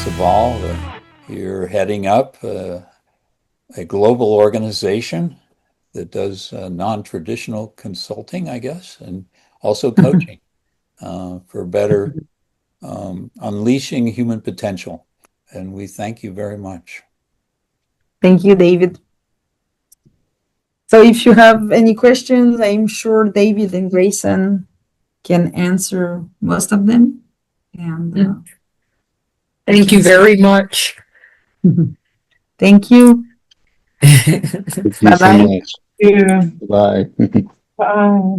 Savall. You're heading up a global organization that does non-traditional consulting, I guess, and also coaching for better unleashing human potential. And we thank you very much. Thank you, David. So if you have any questions, I'm sure David and Grayson can answer most of them. And thank you very much. Thank you. Thank you so much. Bye. Bye.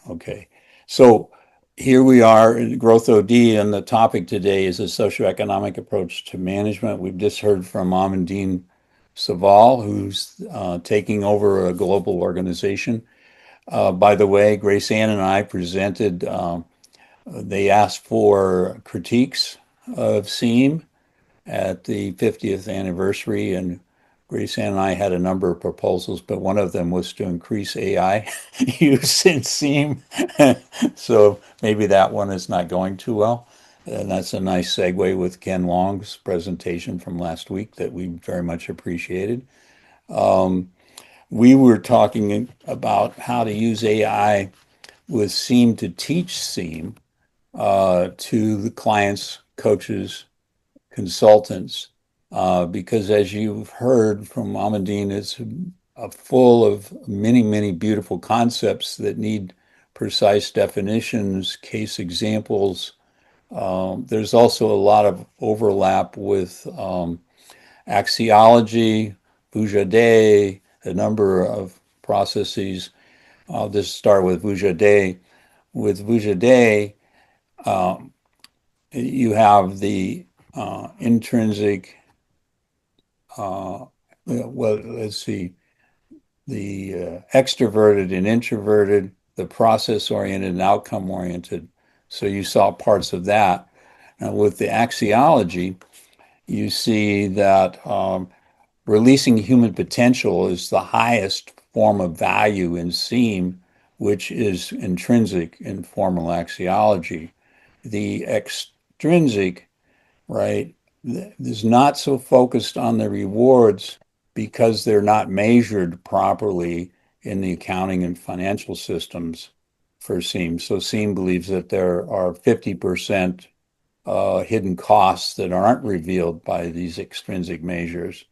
Okay, so here we are in GrowthOD, and the topic today is a socioeconomic approach to management. We've just heard from Amandine Savall, who's taking over a global organization. By the way, Grace Ann and I presented, they asked for critiques of SEAM at the 50th anniversary, and Grace Ann and I had a number of proposals, but one of them was to increase AI use in SEAM. So maybe that one is not going too well. And that's a nice segue with Ken Long's presentation from last week that we very much appreciated. We were talking about how to use AI with SEAM to teach SEAM to the clients, coaches, consultants, because as you've heard from Amandine, it's full of many, many beautiful concepts that need precise definitions, case examples. There's also a lot of overlap with axiology, Vujade, a number of processes. I'll just start with Vujade. With Vujade, you have the intrinsic, well, let's see, the extroverted and introverted, the process-oriented and outcome-oriented. So you saw parts of that. Now with the axiology, you see that releasing human potential is the highest form of value in SEAM, which is intrinsic in formal axiology. The extrinsic, right, is not so focused on the rewards because they're not measured properly in the accounting and financial systems for SEAM. So SEAM believes that there are 50% hidden costs that aren't revealed by these extrinsic measures.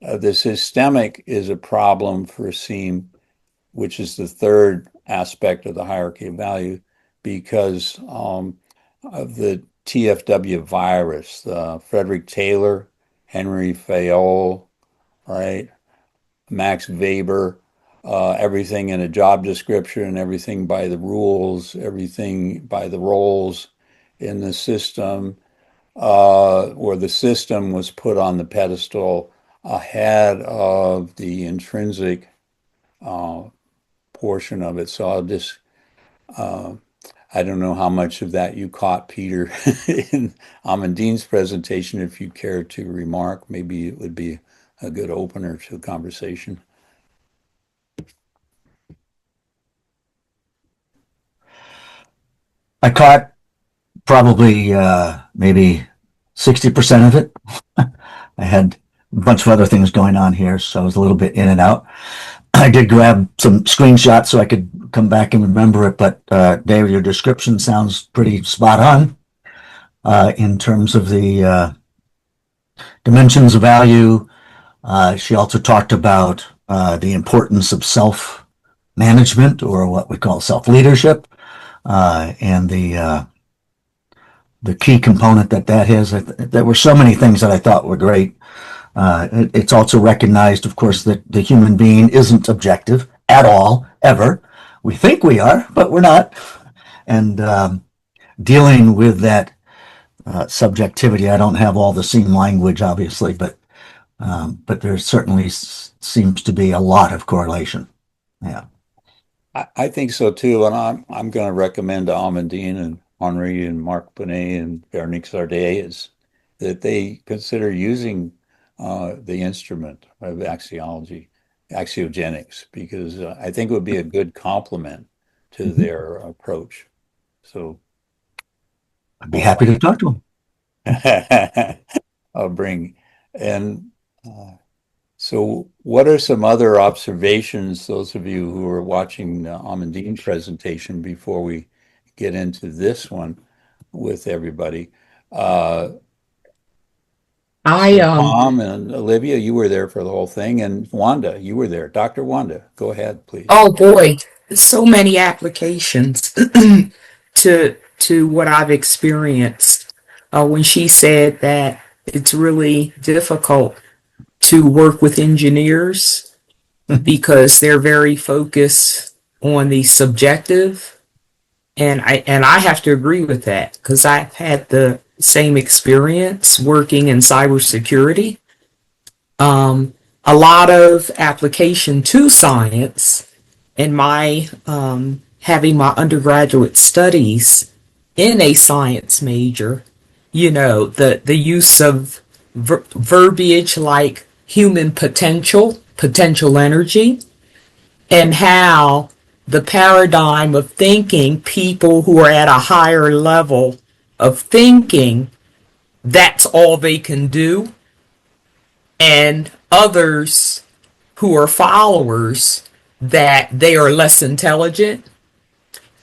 The systemic is a problem for SEAM, which is the third aspect of the hierarchy of value, because of the TFW virus, Frederick Taylor, Henry Fayol, right, Max Weber, everything in a job description, everything by the rules, everything by the roles in the system, or the system was put on the pedestal ahead of the intrinsic portion of it. So I'll just, I don't know how much of that you caught, Peter, in Amandine's presentation. If you care to remark, maybe it would be a good opener to a conversation. I caught probably maybe 60% of it. I had a bunch of other things going on here, so I was a little bit in and out. I did grab some screenshots so I could come back and remember it, but Dave, your description sounds pretty spot on in terms of the dimensions of value. She also talked about the importance of self-management, or what we call self-leadership, and the key component that has. There were so many things that I thought were great. It's also recognized, of course, that the human being isn't objective at all, ever. We think we are, but we're not. And dealing with that subjectivity, I don't have all the SEAM language, obviously, but there certainly seems to be a lot of correlation. Yeah. I think so too, and I'm going to recommend to Amandine and Henri and Marc Bonnet and Veronique Sardet is that they consider using the instrument of axiology, axiogenics, because I think it would be a good complement to their approach. So I'd be happy to talk to them. I'll bring. And so what are some other observations, those of you who are watching the Amandine presentation before we get into this one with everybody? I Tom and Olivia, you were there for the whole thing, and Wanda, you were there. Dr. Wanda, go ahead, please. oh boy, so many applications to what I've experienced. When she said that it's really difficult to work with engineers because they're very focused on the subjective, and I have to agree with that because I've had the same experience working in cybersecurity. A lot of application to science and my having my undergraduate studies in a science major, the use of verbiage like human potential energy, and how the paradigm of thinking, people who are at a higher level of thinking, that's all they can do, and others who are followers that they are less intelligent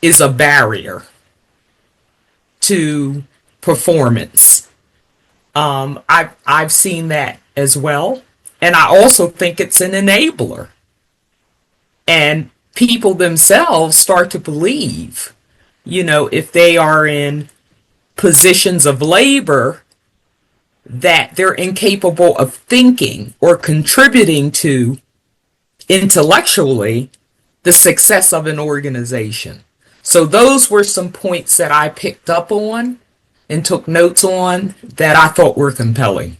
is a barrier to performance. I've seen that as well, and I also think it's an enabler. And people themselves start to believe, if they are in positions of labor, that they're incapable of thinking or contributing to intellectually the success of an organization. So those were some points that I picked up on and took notes on that I thought were compelling.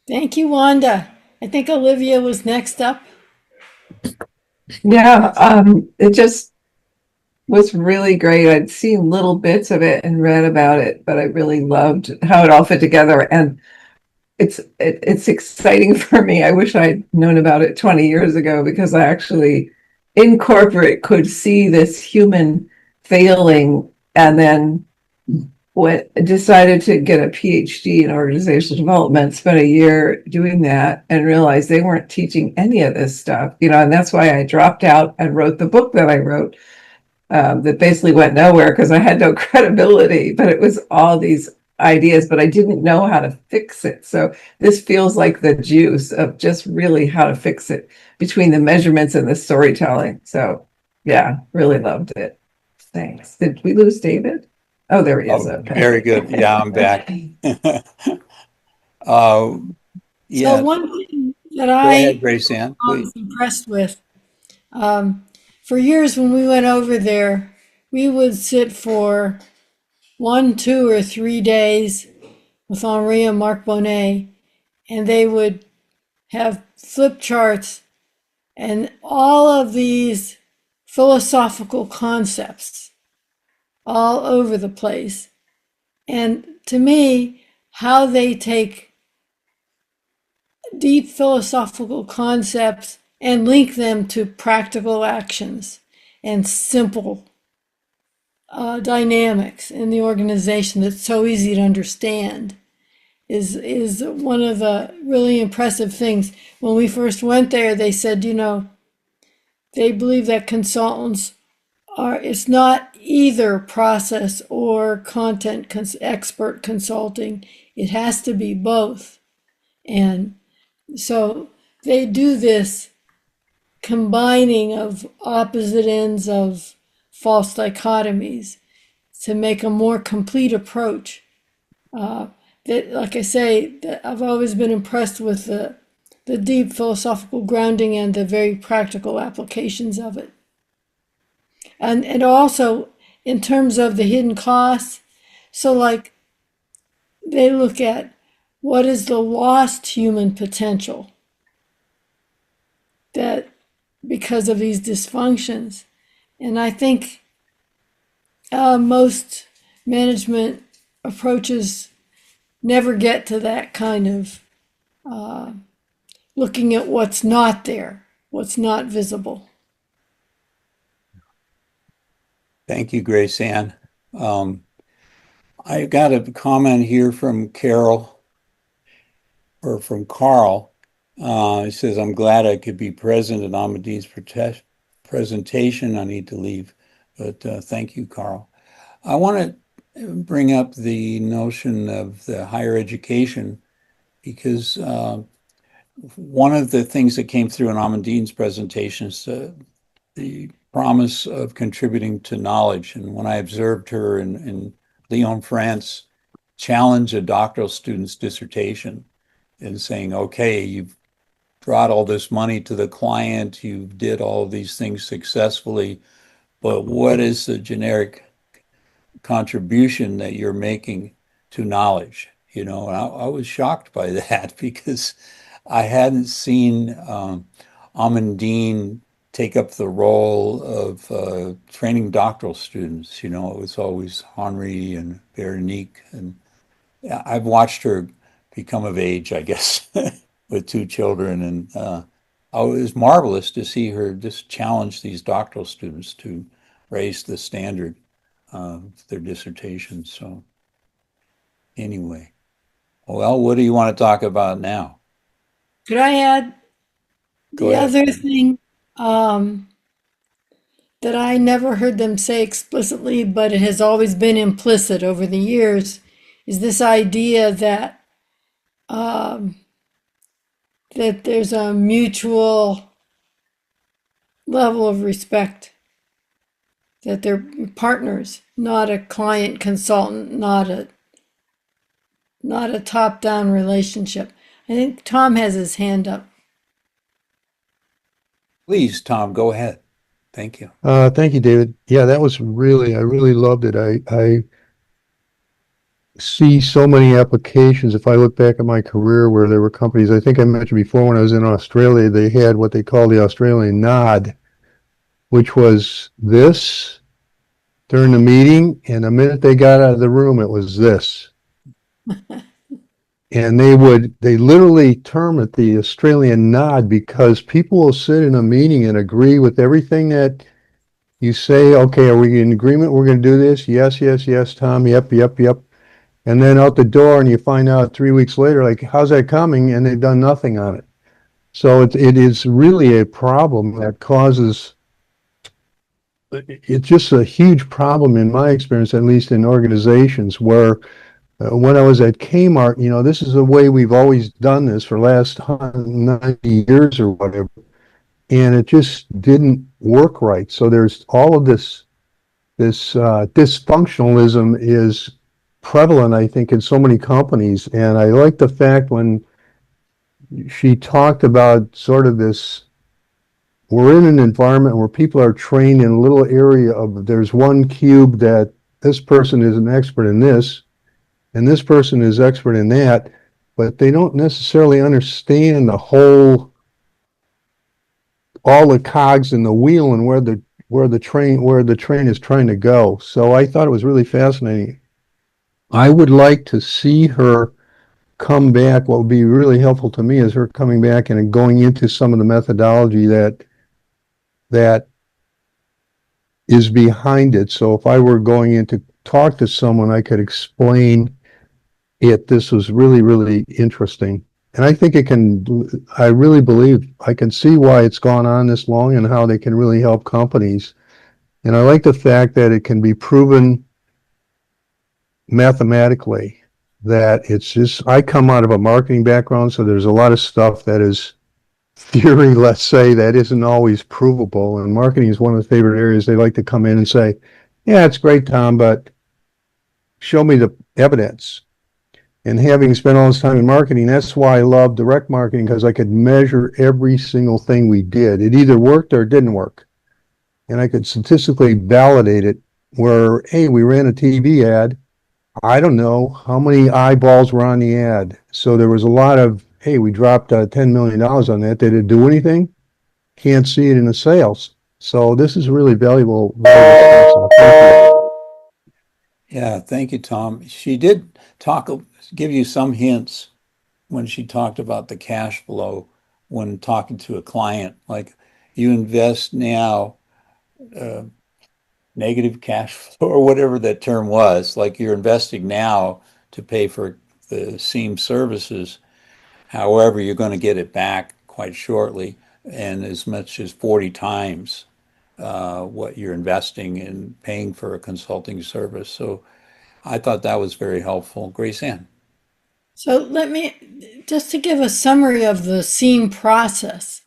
Thank you, Wanda. I think Olivia was next up. Yeah, it just was really great. I'd seen little bits of it and read about it, but I really loved how it all fit together. And it's exciting for me. I wish I'd known about it 20 years ago, because I actually in corporate could see this human failing, and then decided to get a PhD in organizational development, spent a year doing that, and realized they weren't teaching any of this stuff, and that's why I dropped out and wrote the book that I wrote, that basically went nowhere because I had no credibility, but it was all these ideas, but I didn't know how to fix it. So this feels like the juice of just really how to fix it between the measurements and the storytelling. So yeah, really loved it. Thanks. Did we lose David? Oh, there he is. Oh, okay. very good. Yeah, I'm back. Yeah. So one thing that Go I ahead, Grace Ann, please. was impressed with, for years when we went over there, we would sit for 1, 2, or 3 days with Henri and Marc Bonnet, and they would have flip charts and all of these philosophical concepts all over the place. And to me, how they take deep philosophical concepts and link them to practical actions and simple dynamics in the organization that's so easy to understand is one of the really impressive things. When we first went there, they said, they believe that consultants it's not either process or content expert consulting. It has to be both. And so they do this combining of opposite ends of false dichotomies to make a more complete approach. That, like I say, that I've always been impressed with the deep philosophical grounding and the very practical applications of it. And also in terms of the hidden costs, so like they look at what is the lost human potential that because of these dysfunctions. And I think most management approaches never get to that kind of looking at what's not there, what's not visible. Thank you, Grace Ann. I got a comment here from Carol, or from Carl. He says, I'm glad I could be present at Amandine's presentation. I need to leave, but thank you, Carl. I want to bring up the notion of the higher education because one of the things that came through in Amandine's presentation is the promise of contributing to knowledge. And when I observed her in Lyon, France, challenge a doctoral student's dissertation and saying, okay, you've brought all this money to the client, you did all of these things successfully, but what is the generic contribution that you're making to knowledge? You know, and I was shocked by that because I hadn't seen Amandine take up the role of training doctoral students. You know, it was always Henri and Veronique, and I've watched her become of age, I guess, with two children, and it was marvelous to see her just challenge these doctoral students to raise the standard of their dissertations. So anyway, well, what do you want to talk about now? Could I add Go the ahead. other thing that I never heard them say explicitly, but it has always been implicit over the years, is this idea that that there's a mutual level of respect, that they're partners, not a client consultant, not a top-down relationship. I think Tom has his hand up. Please, Tom, go ahead. Thank you. Thank you, David. Yeah, that was really, I really loved it. I see so many applications. If I look back at my career where there were companies, I think I mentioned before when I was in Australia, they had what they call the Australian nod, which was this during the meeting, and the minute they got out of the room, it was this. And they literally term it the Australian nod because people will sit in a meeting and agree with everything that you say. Okay, are we in agreement? We're going to do this. Yes, yes, yes, Tom. Yep, yep, yep. And then out the door, and you find out 3 weeks later, like, how's that coming? And they've done nothing on it. So it is really a problem that causes, it's just a huge problem in my experience, at least in organizations where when I was at Kmart, you know, this is the way we've always done this for the last 90 years or whatever. And it just didn't work right. So there's all of this dysfunctionalism is prevalent, I think, in so many companies. And I like the fact when she talked about sort of this, we're in an environment where people are trained in a little area of, there's one cube that this person is an expert in this, and this person is expert in that, but they don't necessarily understand the whole, all the cogs in the wheel and where the train is trying to go. So I thought it was really fascinating. I would like to see her come back. What would be really helpful to me is her coming back and going into some of the methodology that is behind it. So if I were going in to talk to someone, I could explain it. This was really, really interesting. And I think I really believe I can see why it's gone on this long and how they can really help companies. And I like the fact that it can be proven mathematically, that it's just, I come out of a marketing background, so there's a lot of stuff that is theory, let's say, that isn't always provable. And marketing is one of the favorite areas. They like to come in and say, yeah, it's great, Tom, but show me the evidence. And having spent all this time in marketing, that's why I love direct marketing, because I could measure every single thing we did. It either worked or it didn't work. And I could statistically validate it where, hey, we ran a TV ad. I don't know how many eyeballs were on the ad. So there was a lot of, hey, we dropped $10 million on that. Did it do anything? Can't see it in the sales. So this is really valuable. Yeah, thank you, Tom. She did give you some hints when she talked about the cash flow when talking to a client. Like, you invest now $1 negative cash flow or whatever that term was, like you're investing now to pay for the SEAM services. However, you're going to get it back quite shortly, and as much as 40 times what you're investing in paying for a consulting service. So I thought that was very helpful. Grace Ann. So let me, just to give a summary of the SEAM process,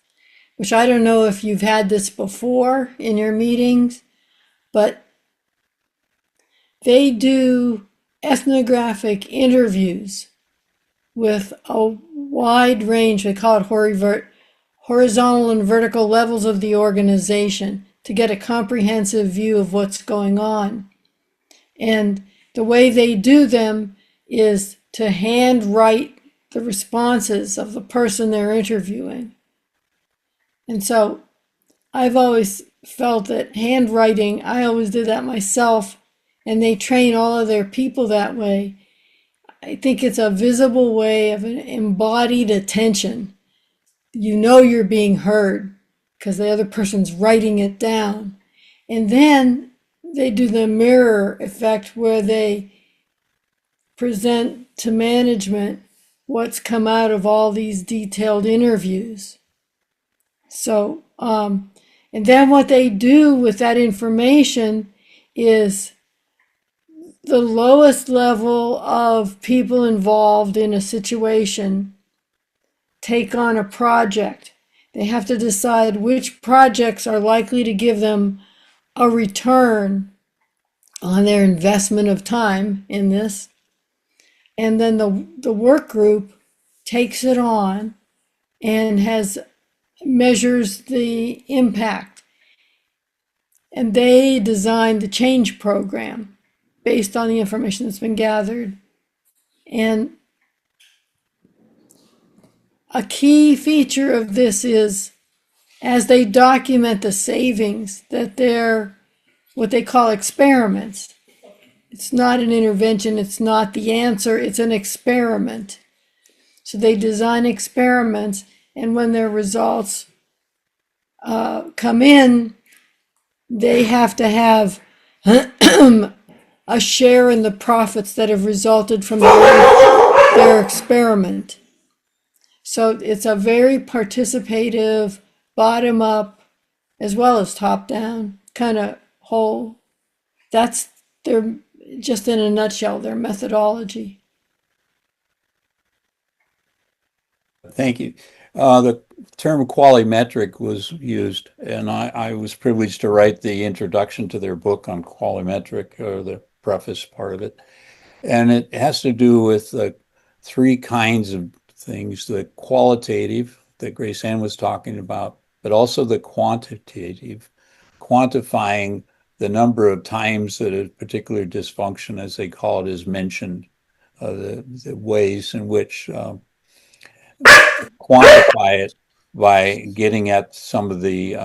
which I don't know if you've had this before in your meetings, but they do ethnographic interviews with a wide range, they call it horizontal and vertical levels of the organization, to get a comprehensive view of what's going on. And the way they do them is to handwrite the responses of the person they're interviewing. And so I've always felt that handwriting, I always did that myself, and they train all of their people that way. I think it's a visible way of an embodied attention. You know you're being heard because the other person's writing it down. And then they do the mirror effect where they present to management what's come out of all these detailed interviews. So, and then what they do with that information is the lowest level of people involved in a situation take on a project. They have to decide which projects are likely to give them a return on their investment of time in this. And then the work group takes it on and measures the impact. And they design the change program based on the information that's been gathered. And a key feature of this is, as they document the savings, that they're what they call experiments. It's not an intervention, it's not the answer, it's an experiment. So they design experiments, and when their results come in, they have to have a share in the profits that have resulted from their experiment. So it's a very participative, bottom-up, as well as top-down kind of whole. That's their, just in a nutshell, their methodology. Thank you. The term qualimetric was used, and I was privileged to write the introduction to their book on qualimetric, or the preface part of it. And it has to do with the three kinds of things: the qualitative that Grace Ann was talking about, but also the quantitative, quantifying the number of times that a particular dysfunction, as they call it, is mentioned, the ways in which quantify it by getting at some of the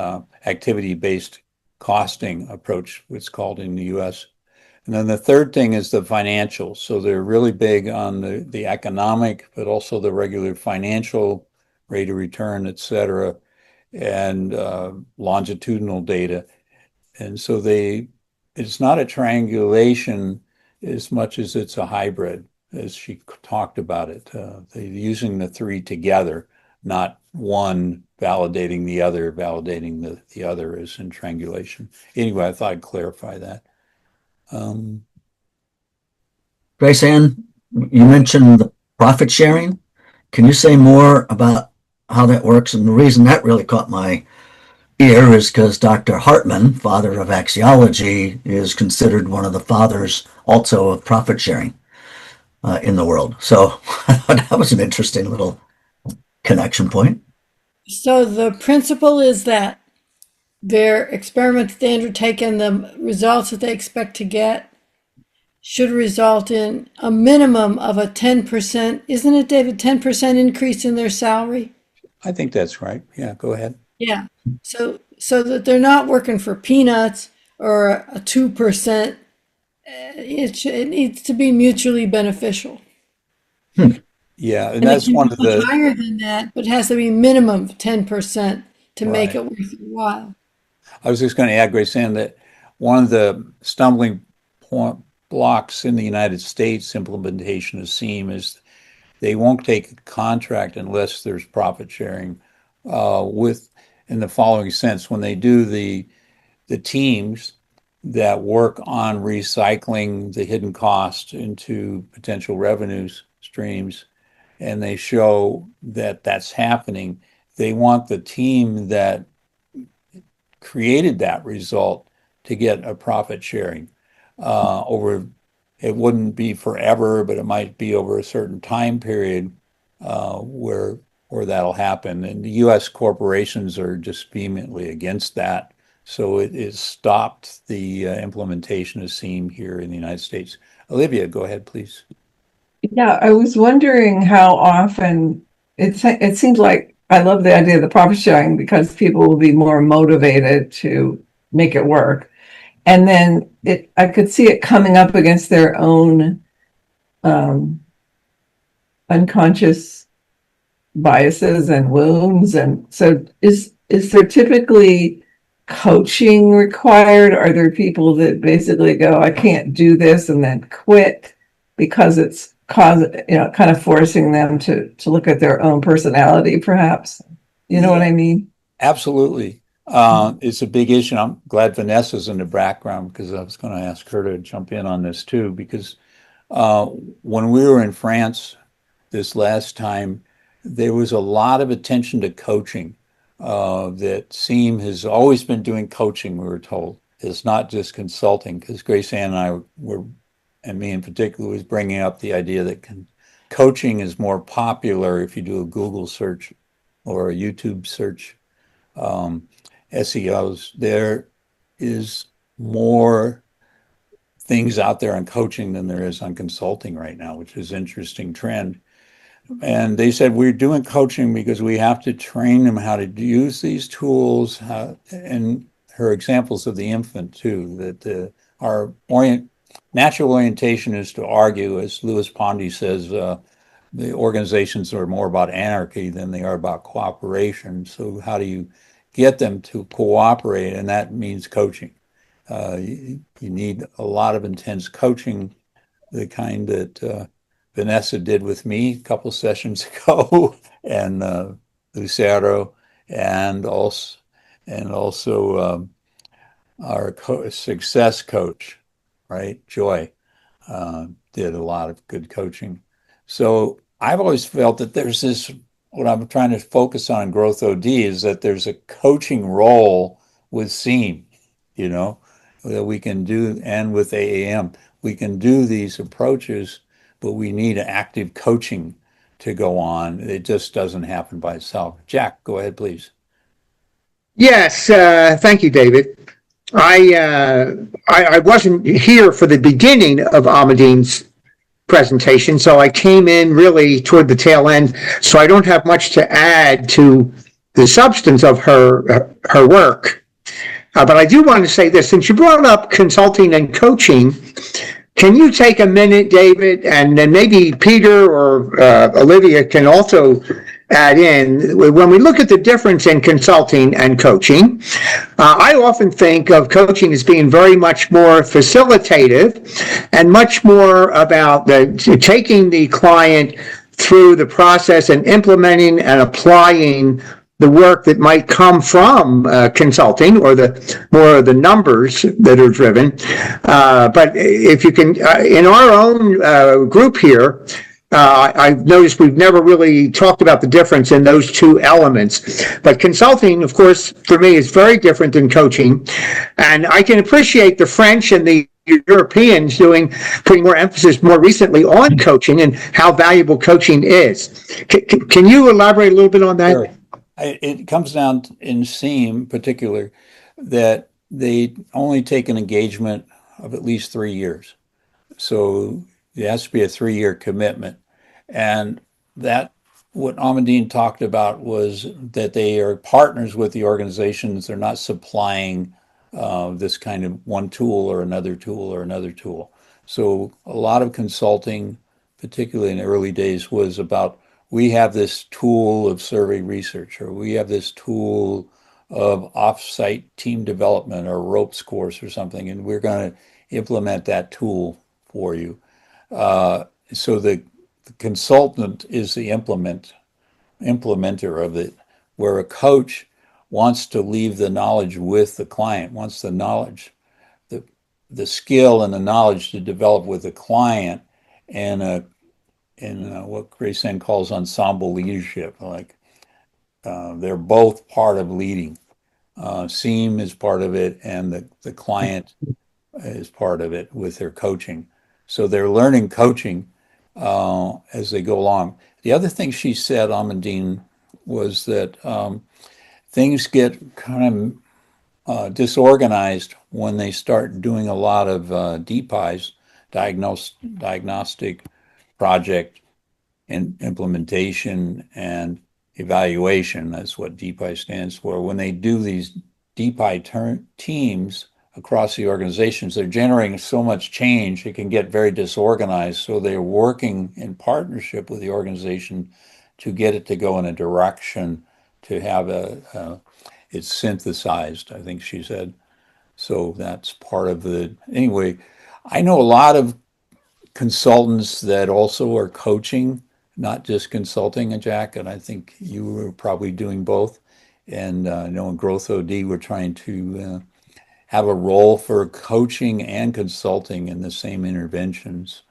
activity-based costing approach, it's called in the US. And then the third thing is the financial. So they're really big on the economic, but also the regular financial rate of return, et cetera, and longitudinal data. And so it's not a triangulation as much as it's a hybrid, as she talked about it. They're using the three together, not one validating the other, validating the other as in triangulation. Anyway, I thought I'd clarify that. Grace Ann, you mentioned the profit sharing. Can you say more about how that works? And the reason that really caught my ear is because Dr. Hartman, father of axiology, is considered one of the fathers also of profit sharing in the world. So that was an interesting little connection point. So the principle is that their experiment that they undertake and the results that they expect to get should result in a minimum of a 10%, isn't it, David, 10% increase in their salary? I think that's right. Yeah, go ahead. Yeah. So that they're not working for peanuts or a 2%. It needs to be mutually beneficial. Yeah, and And that's it one can of be the higher than that, but it has to be minimum 10% to make Right. it worth your while. I was just going to add, Grace Ann, that one of the stumbling blocks in the United States implementation of SEAM is they won't take a contract unless there's profit sharing with, in the following sense, when they do the teams that work on recycling the hidden cost into potential revenue streams, and they show that that's happening, they want the team that created that result to get a profit sharing over. It wouldn't be forever, but it might be over a certain time period where that'll happen. And the U.S. corporations are just vehemently against that. So it stopped the implementation of SEAM here in the United States. Olivia, go ahead, please. Yeah, I was wondering how often it seems like I love the idea of the profit sharing because people will be more motivated to make it work. And then I could see it coming up against their own unconscious biases and wounds. And so is there typically coaching required? Are there people that basically go, I can't do this, and then quit because it's kind of forcing them to look at their own personality, perhaps? You know what I mean? Absolutely. It's a big issue. I'm glad Vanessa's in the background because I was going to ask her to jump in on this too, because when we were in France this last time, there was a lot of attention to coaching. That SEAM has always been doing coaching, we were told. It's not just consulting, because Grace Ann and I were, and me in particular, was bringing up the idea that coaching is more popular if you do a Google search or a YouTube search. SEOs, there is more things out there on coaching than there is on consulting right now, which is an interesting trend. And they said, we're doing coaching because we have to train them how to use these tools. And her examples of the infant too, that our natural orientation is to argue, as Louis Pondy says, the organizations are more about anarchy than they are about cooperation. So how do you get them to cooperate? And that means coaching. You need a lot of intense coaching, the kind that Vanessa did with me a couple sessions ago, and Lucero, and also our success coach, right? Joy did a lot of good coaching. So I've always felt that there's this, what I'm trying to focus on in GrowthOD is that there's a coaching role with SEAM, that we can do, and with AAM. We can do these approaches, but we need active coaching to go on. It just doesn't happen by itself. Jack, go ahead, please. Yes, thank you, David. I wasn't here for the beginning of Amandine's presentation, so I came in really toward the tail end, so I don't have much to add to the substance of her work. But I do want to say this, since you brought up consulting and coaching, can you take a minute, David, and then maybe Peter or Olivia can also add in, when we look at the difference in consulting and coaching, I often think of coaching as being very much more facilitative and much more about taking the client through the process and implementing and applying the work that might come from consulting, or more of the numbers that are driven. But if you can, in our own group here, I've noticed we've never really talked about the difference in those two elements. But consulting, of course, for me is very different than coaching. And I can appreciate the French and the Europeans putting more emphasis more recently on coaching and how valuable coaching is. Can you elaborate a little bit on that? Sure. It comes down in SEAM in particular that they only take an engagement of at least 3 years. So it has to be a 3-year commitment. And that, what Amandine talked about was that they are partners with the organizations. They're not supplying this kind of one tool or another tool or another tool. So a lot of consulting, particularly in the early days, was about, we have this tool of survey research, or we have this tool of offsite team development or ropes course or something, and we're going to implement that tool for you. So the consultant is the implementer of it, where a coach wants to leave the knowledge with the client, wants the knowledge, the skill and the knowledge to develop with the client, and what Grayson calls ensemble leadership. Like they're both part of leading. SEAM is part of it, and the client is part of it with their coaching. So they're learning coaching as they go along. The other thing she said, Amandine, was that things get kind of disorganized when they start doing a lot of DPIs, diagnostic project and implementation and evaluation. That's what DPI stands for. When they do these DPI teams across the organizations, they're generating so much change, it can get very disorganized. So they're working in partnership with the organization to get it to go in a direction to have it's synthesized, I think she said. So that's part of anyway, I know a lot of consultants that also are coaching, not just consulting, Jack, and I think you were probably doing both. And I know in GrowthOD, we're trying to have a role for coaching and consulting in the same interventions.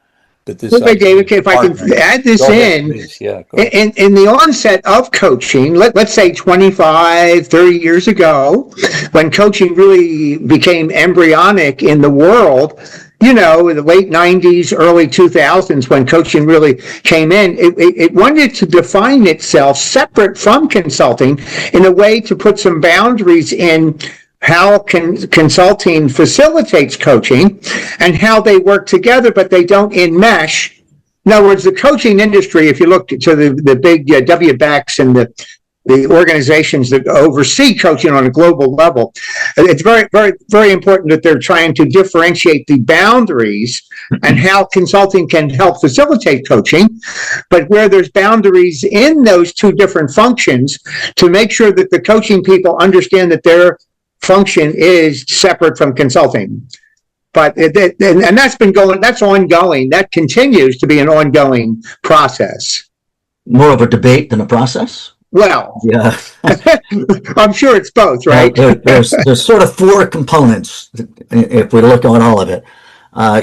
But this Wait, David, if I can add this in, in the onset of coaching, let's say 25, 30 years ago, when coaching really became embryonic in the world, in the late 90s, early 2000s, when coaching really came in, it wanted to define itself separate from consulting in a way to put some boundaries in how consulting facilitates coaching and how they work together, but they don't enmesh. In other words, the coaching industry, if you look to the big WBACs and the organizations that oversee coaching on a global level, it's very, very, very important that they're trying to differentiate the boundaries and how consulting can help facilitate coaching, but where there's boundaries in those two different functions to make sure that the coaching people understand that their function is separate from consulting. But that's ongoing. That continues to be an ongoing process. More of a debate than a process? Well, yeah. I'm sure it's both, right? There's sort of four components if we look on all of it.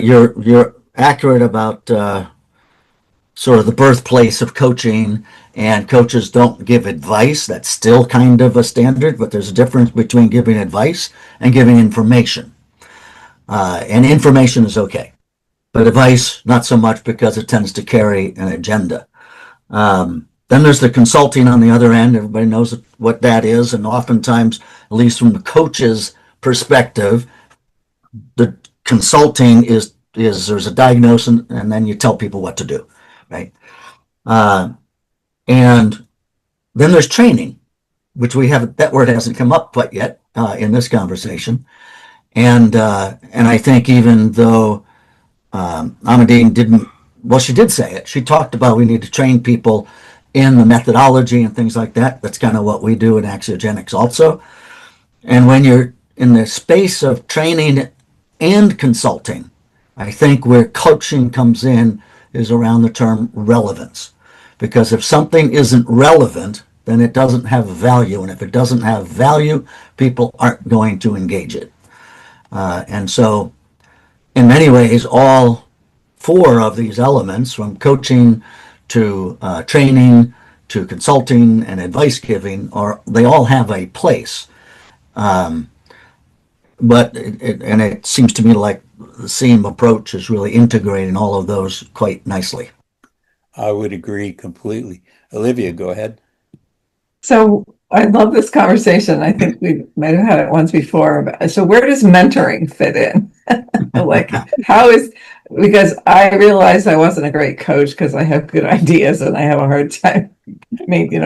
You're accurate about sort of the birthplace of coaching, and coaches don't give advice. That's still kind of a standard, but there's a difference between giving advice and giving information. And information is okay, but advice, not so much, because it tends to carry an agenda. Then there's the consulting on the other end. Everybody knows what that is. And oftentimes, at least from the coach's perspective, the consulting is there's a diagnosis and then you tell people what to do, right? And then there's training, which that word hasn't come up quite yet in this conversation. And I think even though Amandine she did say it. She talked about we need to train people in the methodology and things like that. That's kind of what we do in Axiogenics also. And when you're in the space of training and consulting, I think where coaching comes in is around the term relevance. Because if something isn't relevant, then it doesn't have value. And if it doesn't have value, people aren't going to engage it. And so in many ways, all four of these elements, from coaching to training to consulting and advice giving, they all have a place. But it seems to me like the SEAM approach is really integrating all of those quite nicely. I would agree completely. Olivia, go ahead. So I love this conversation. I think we might have had it once before. So where does mentoring fit in? Like, because I realized I wasn't a great coach because I have good ideas and I have a hard time keeping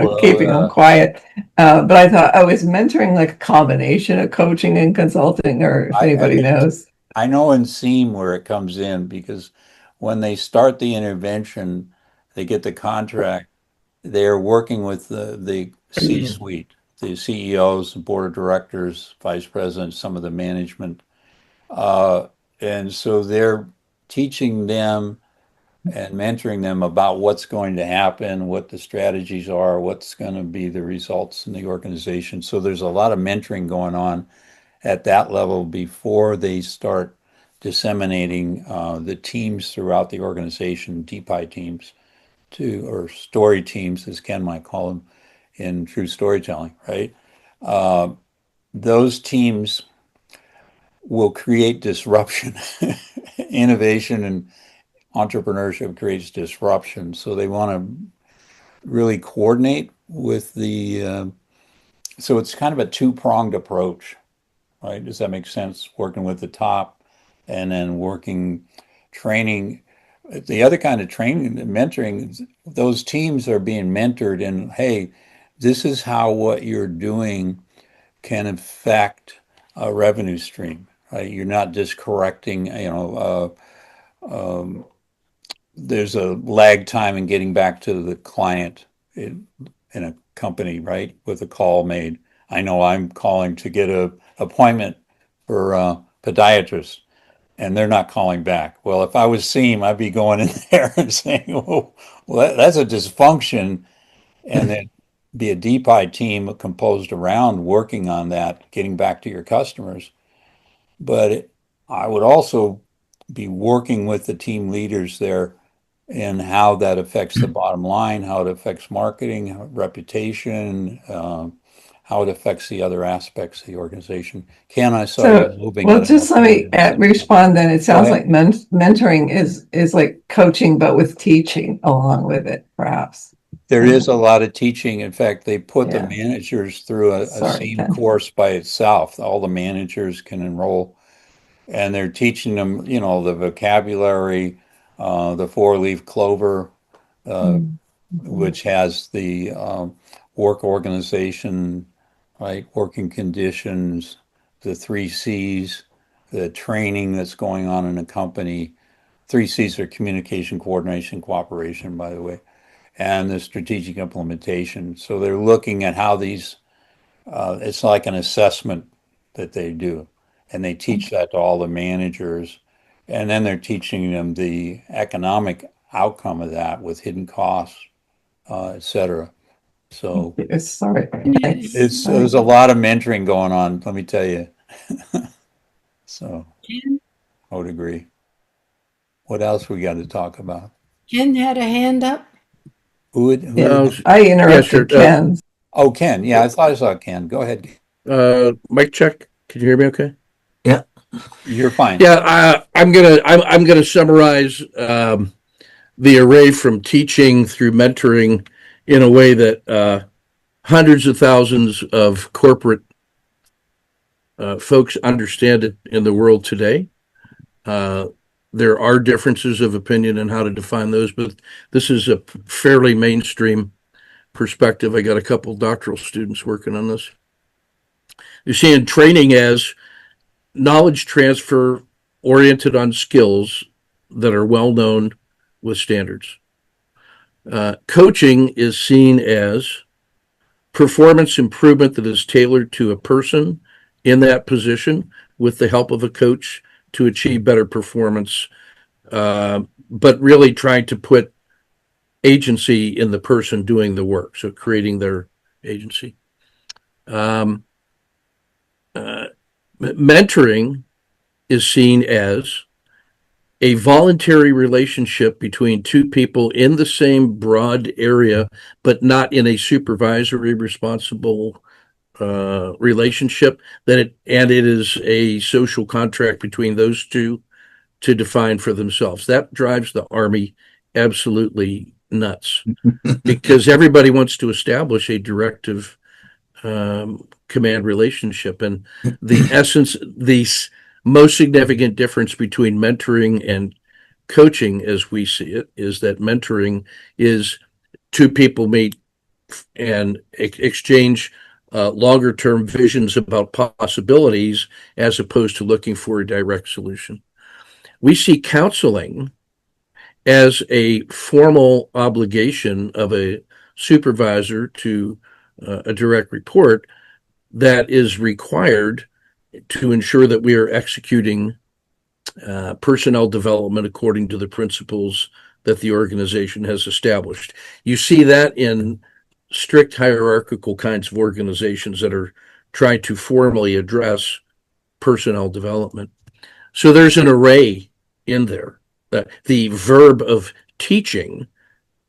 them quiet. But I thought, is mentoring like a combination of coaching and consulting, or if anybody knows? I know in SEAM where it comes in, because when they start the intervention, they get the contract, they're working with the C-suite, the CEOs, the board of directors, vice presidents, some of the management. And so they're teaching them and mentoring them about what's going to happen, what the strategies are, what's going to be the results in the organization. So there's a lot of mentoring going on at that level before they start disseminating the teams throughout the organization, DPI teams, or story teams, as Ken might call them, in true storytelling, right? Those teams will create disruption. Innovation and entrepreneurship creates disruption. So they want to really coordinate with so it's kind of a two-pronged approach, right? Does that make sense? Working with the top and then training. The other kind of training, mentoring, those teams are being mentored in, hey, this is how what you're doing can affect a revenue stream, right? You're not just correcting, there's a lag time in getting back to the client in a company, right? With a call made. I know I'm calling to get a appointment for a podiatrist and they're not calling back. Well, if I was SEAM, I'd be going in there and saying, well, that's a dysfunction. And then be a DPI team composed around working on that, getting back to your customers. But I would also be working with the team leaders there and how that affects the bottom line, how it affects marketing, reputation, how it affects the other aspects of the organization. Ken, I saw you moving. Well, just let me respond then. It sounds like mentoring is like coaching, but with teaching along with it, perhaps. There is a lot of teaching. In fact, they put the managers through a SEAM course by itself. All the managers can enroll, and they're teaching them, the vocabulary, the four-leaf clover, which has the work organization, right? Working conditions, the 3 Cs, the training that's going on in a company. 3 Cs are communication, coordination, cooperation, by the way, and the strategic implementation. So they're looking at how these, it's like an assessment that they do, and they teach that to all the managers. And then they're teaching them the economic outcome of that with hidden costs, et cetera. So there's a lot of mentoring going on, let me tell you. So I would agree. What else we got to talk about? Ken had a hand up. I interrupted Ken. Oh, Ken. Yeah, I thought I saw Ken. Go ahead. Mic check. Can you hear me okay? Yeah. You're fine. Yeah, I'm gonna summarize the array from teaching through mentoring in a way that hundreds of thousands of corporate folks understand it in the world today. There are differences of opinion on how to define those, but this is a fairly mainstream perspective. I got a couple doctoral students working on this. You're seeing training as knowledge transfer oriented on skills that are well known with standards. Coaching is seen as performance improvement that is tailored to a person in that position with the help of a coach to achieve better performance, but really trying to put agency in the person doing the work, so creating their agency. Mentoring is seen as a voluntary relationship between two people in the same broad area, but not in a supervisory responsible relationship. And it is a social contract between those two to define for themselves. That drives the Army absolutely nuts because everybody wants to establish a directive command relationship. And the essence, the most significant difference between mentoring and coaching as we see it is that mentoring is two people meet and exchange longer term visions about possibilities as opposed to looking for a direct solution. We see counseling as a formal obligation of a supervisor to a direct report, that is required to ensure that we are executing personnel development according to the principles that the organization has established. You see that in strict hierarchical kinds of organizations that are trying to formally address personnel development. So there's an array in there. The verb of teaching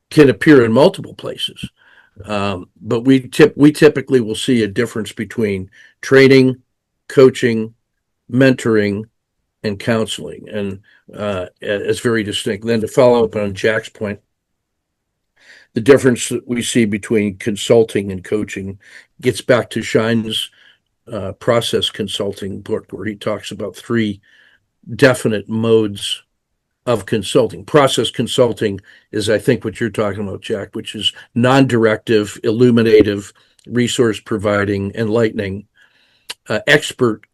can appear in multiple places. But we typically will see a difference between training, coaching, mentoring, and counseling, and it's very distinct. Then to follow up on Jack's point, the difference that we see between consulting and coaching gets back to Shine's process consulting book, where he talks about three definite modes of consulting. Process consulting is, I think, what you're talking about, Jack, which is non-directive, illuminative, resource providing, enlightening. Expert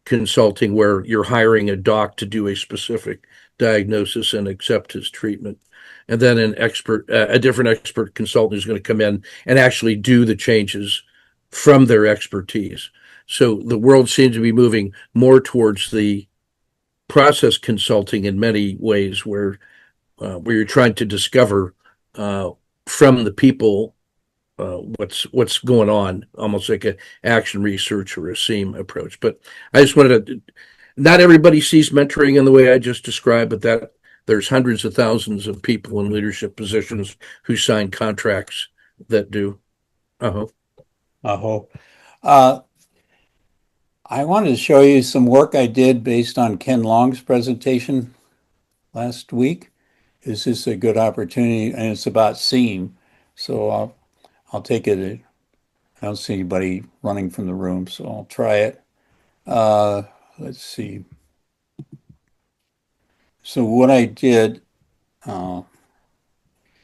consulting, where you're hiring a doc to do a specific diagnosis and accept his treatment. And then a different expert consultant is going to come in and actually do the changes from their expertise. So the world seems to be moving more towards the process consulting in many ways, where you're trying to discover from the people what's going on, almost like an action research or a SEAM approach. But I just wanted to, not everybody sees mentoring in the way I just described, but that there's hundreds of thousands of people in leadership positions who sign contracts that do. I wanted to show you some work I did based on Ken Long's presentation last week. Is this a good opportunity? And it's about SEAM. So I'll take it. I don't see anybody running from the room, so I'll try it. Let's see. So what I did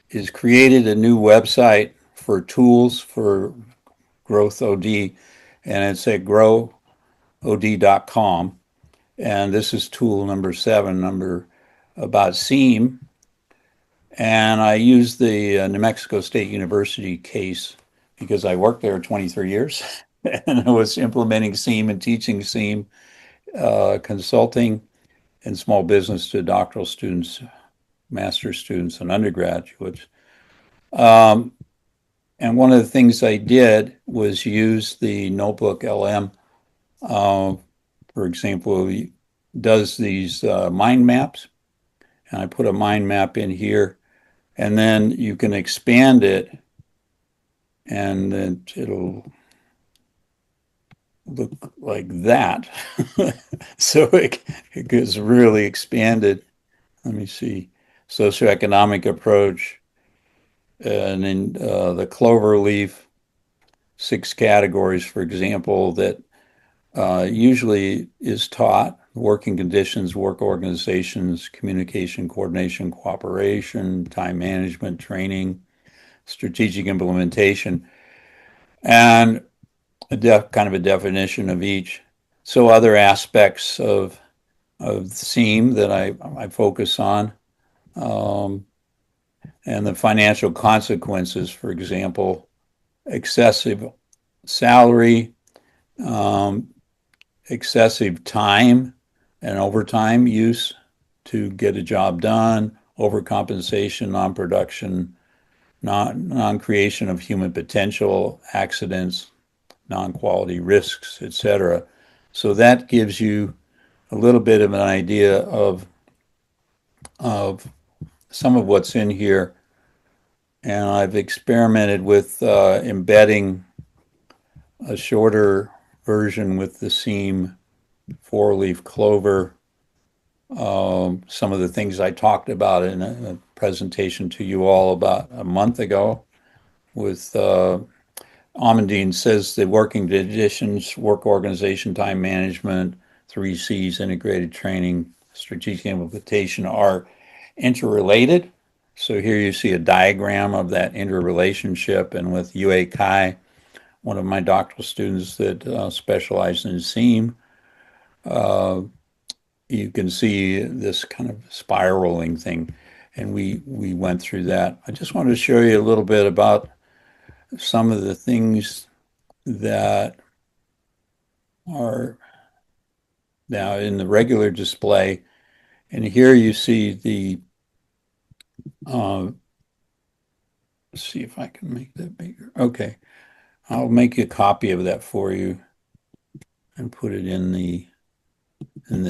is created a new website for tools for GrowthOD, and it's at growthod.com. And this is tool number 7, about SEAM. And I used the New Mexico State University case because I worked there 23 years and I was implementing SEAM and teaching SEAM, consulting and small business to doctoral students, master's students, and undergraduates. And one of the things I did was use the Notebook LM. For example, it does these mind maps. And I put a mind map in here, and then you can expand it, and then it'll look like that. So it gets really expanded. Let me see. Socioeconomic approach, and then the clover leaf, 6 categories, for example, that usually is taught: working conditions, work organizations, communication, coordination, cooperation, time management, training, strategic implementation, and kind of a definition of each. So other aspects of SEAM that I focus on, and the financial consequences, for example, excessive salary, excessive time and overtime use to get a job done, overcompensation, non-production, non-creation of human potential, accidents, non-quality risks, etc. So that gives you a little bit of an idea of some of what's in here. And I've experimented with embedding a shorter version with the SEAM 4-leaf clover. Some of the things I talked about in a presentation to you all about a month ago with Amandine says the working conditions, work organization, time management, 3 C's, integrated training, strategic implementation, are interrelated. So here you see a diagram of that interrelationship, and with Yue Kai, one of my doctoral students that specialized in SEAM, you can see this kind of spiraling thing, and we went through that. I just wanted to show you a little bit about some of the things that are now in the regular display. And here you see the, let's see if I can make that bigger. Okay. I'll make a copy of that for you and put it in the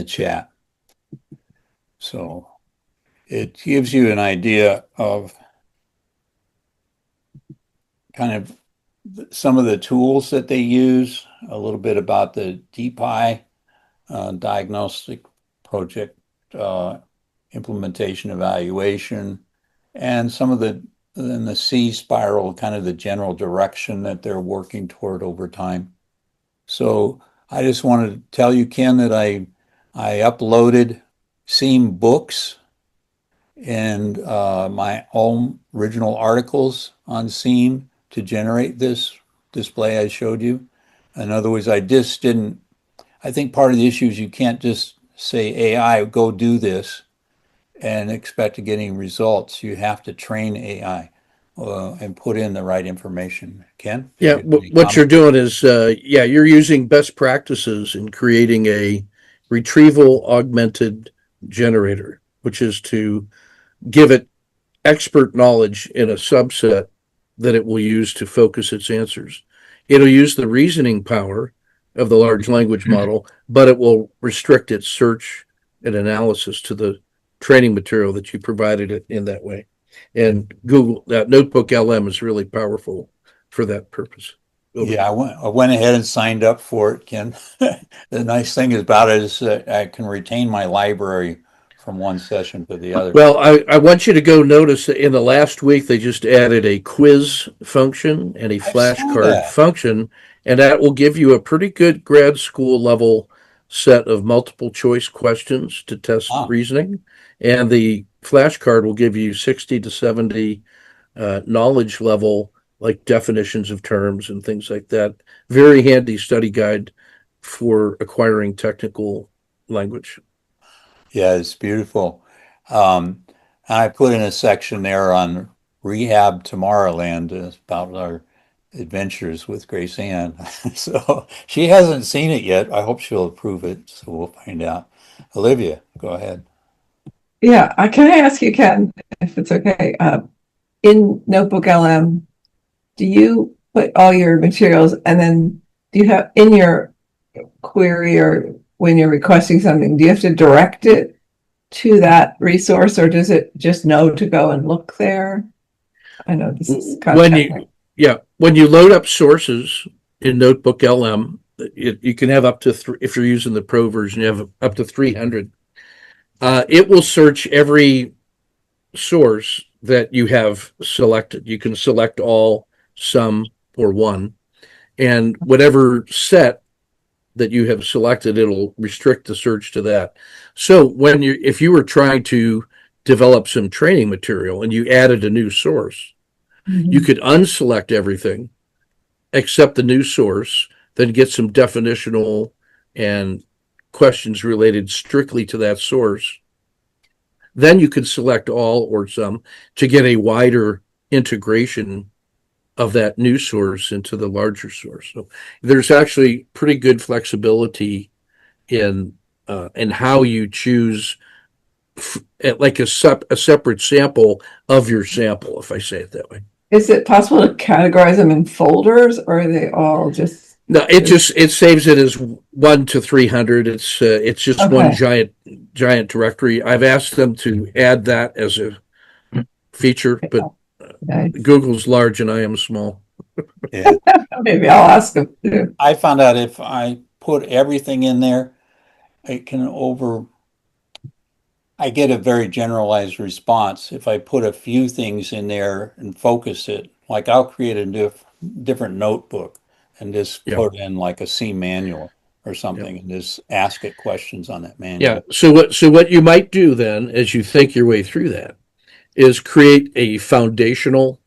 chat. So it gives you an idea of kind of some of the tools that they use, a little bit about the DPI diagnostic project implementation evaluation, and some of the C spiral, kind of the general direction that they're working toward over time. So I just wanted to tell you, Ken, that I uploaded SEAM books and my own original articles on SEAM to generate this display I showed you. In other words, I just didn't, I think part of the issue is you can't just say, AI, go do this and expect to get any results. You have to train AI and put in the right information. Ken? Yeah, what you're doing is, you're using best practices in creating a retrieval augmented generator, which is to give it expert knowledge in a subset that it will use to focus its answers. It'll use the reasoning power of the large language model, but it will restrict its search and analysis to the training material that you provided it in that way. And Google, that Notebook LM is really powerful for that purpose. Yeah, I went ahead and signed up for it, Ken. The nice thing about it is that I can retain my library from one session to the other. Well, I want you to go notice that in the last week, they just added a quiz function and a flashcard function, and that will give you a pretty good grad school level set of multiple choice questions to test reasoning. And the flashcard will give you 60 to 70 knowledge level, like definitions of terms and things like that. Very handy study guide for acquiring technical language. Yeah, it's beautiful. I put in a section there on Rehab Tomorrowland about our adventures with Grace Ann. So she hasn't seen it yet. I hope she'll approve it. So we'll find out. Olivia, go ahead. Yeah, can I ask you, Ken, if it's okay? In Notebook LM, do you put all your materials, and then do you have in your query, or when you're requesting something, do you have to direct it to that resource, or does it just know to go and look there? I know this is kind of technical. When you load up sources in Notebook LM, you can have up to if you're using the Pro version, you have up to 300. It will search every source that you have selected. You can select all, some, or one, and whatever set that you have selected, it'll restrict the search to that. So if you were trying to develop some training material and you added a new source, you could unselect everything except the new source, then get some definitional and questions related strictly to that source. Then you could select all or some to get a wider integration of that new source into the larger source. So there's actually pretty good flexibility in how you choose like a separate sample of your sample, if I say it that way. Is it possible to categorize them in folders, or are they all just? No, it saves it as 1 to 300. It's just Okay. one giant directory. I've asked them to add that as a feature, but Google's large and I am small. Yeah. Maybe I'll ask them too. I found out if I put everything in there, I get a very generalized response. If I put a few things in there and focus it, like I'll create a different notebook and just put in like a C manual or something and just ask it questions on that manual. Yeah. So what you might do then, as you think your way through that, is create a foundational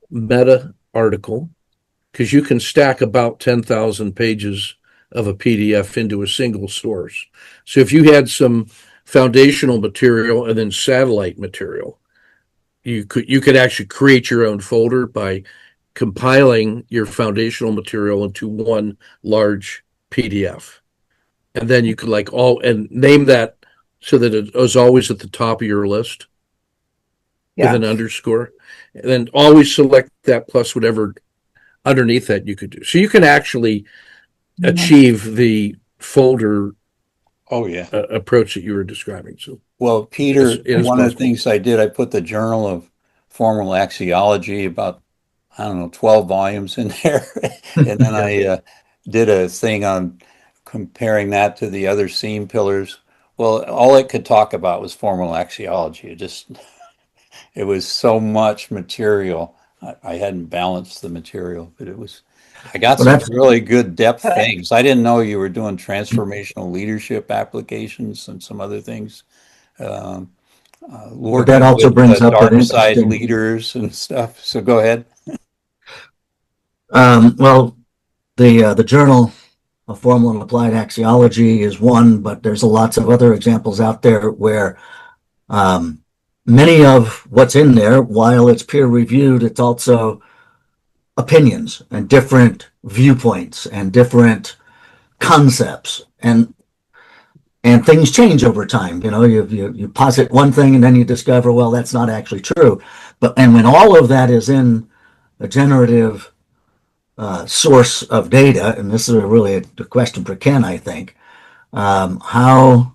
meta article, because you can stack about 10,000 pages of a PDF into a single source. So if you had some foundational material and then satellite material, you could actually create your own folder by compiling your foundational material into one large PDF. And then you could and name that so that it was always at the top of your list with an underscore. And then always select that plus whatever underneath that you could do. So you can actually achieve the folder approach that you were describing. So, well, Peter, it is one of the possible. things I did, I put the Journal of Formal Axiology, about, I don't know, 12 volumes in there. And then I did a thing on comparing that to the other seam pillars. Well, all it could talk about was formal axiology. It was so much material. I hadn't balanced the material, but I got Well, some that's really good depth things. I didn't know you were doing transformational leadership applications and some other things. that Working also with brings up an dark side interesting. leaders and stuff. So go ahead. Well, the Journal of Formal and Applied Axiology is one, but there's lots of other examples out there where many of what's in there, while it's peer reviewed, it's also opinions and different viewpoints and different concepts, and things change over time. You posit one thing and then you discover, well, that's not actually true. And when all of that is in a generative source of data, and this is really a question for Ken, I think. How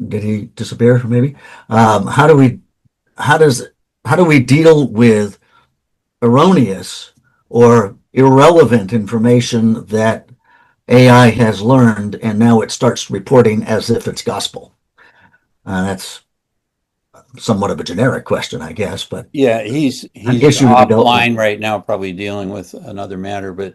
did he disappear? Maybe. How do we deal with erroneous or irrelevant information that AI has learned, and now it starts reporting as if it's gospel? That's somewhat of a generic question, I guess, but Yeah, he's issue to be dealt with. offline right now, probably dealing with another matter. But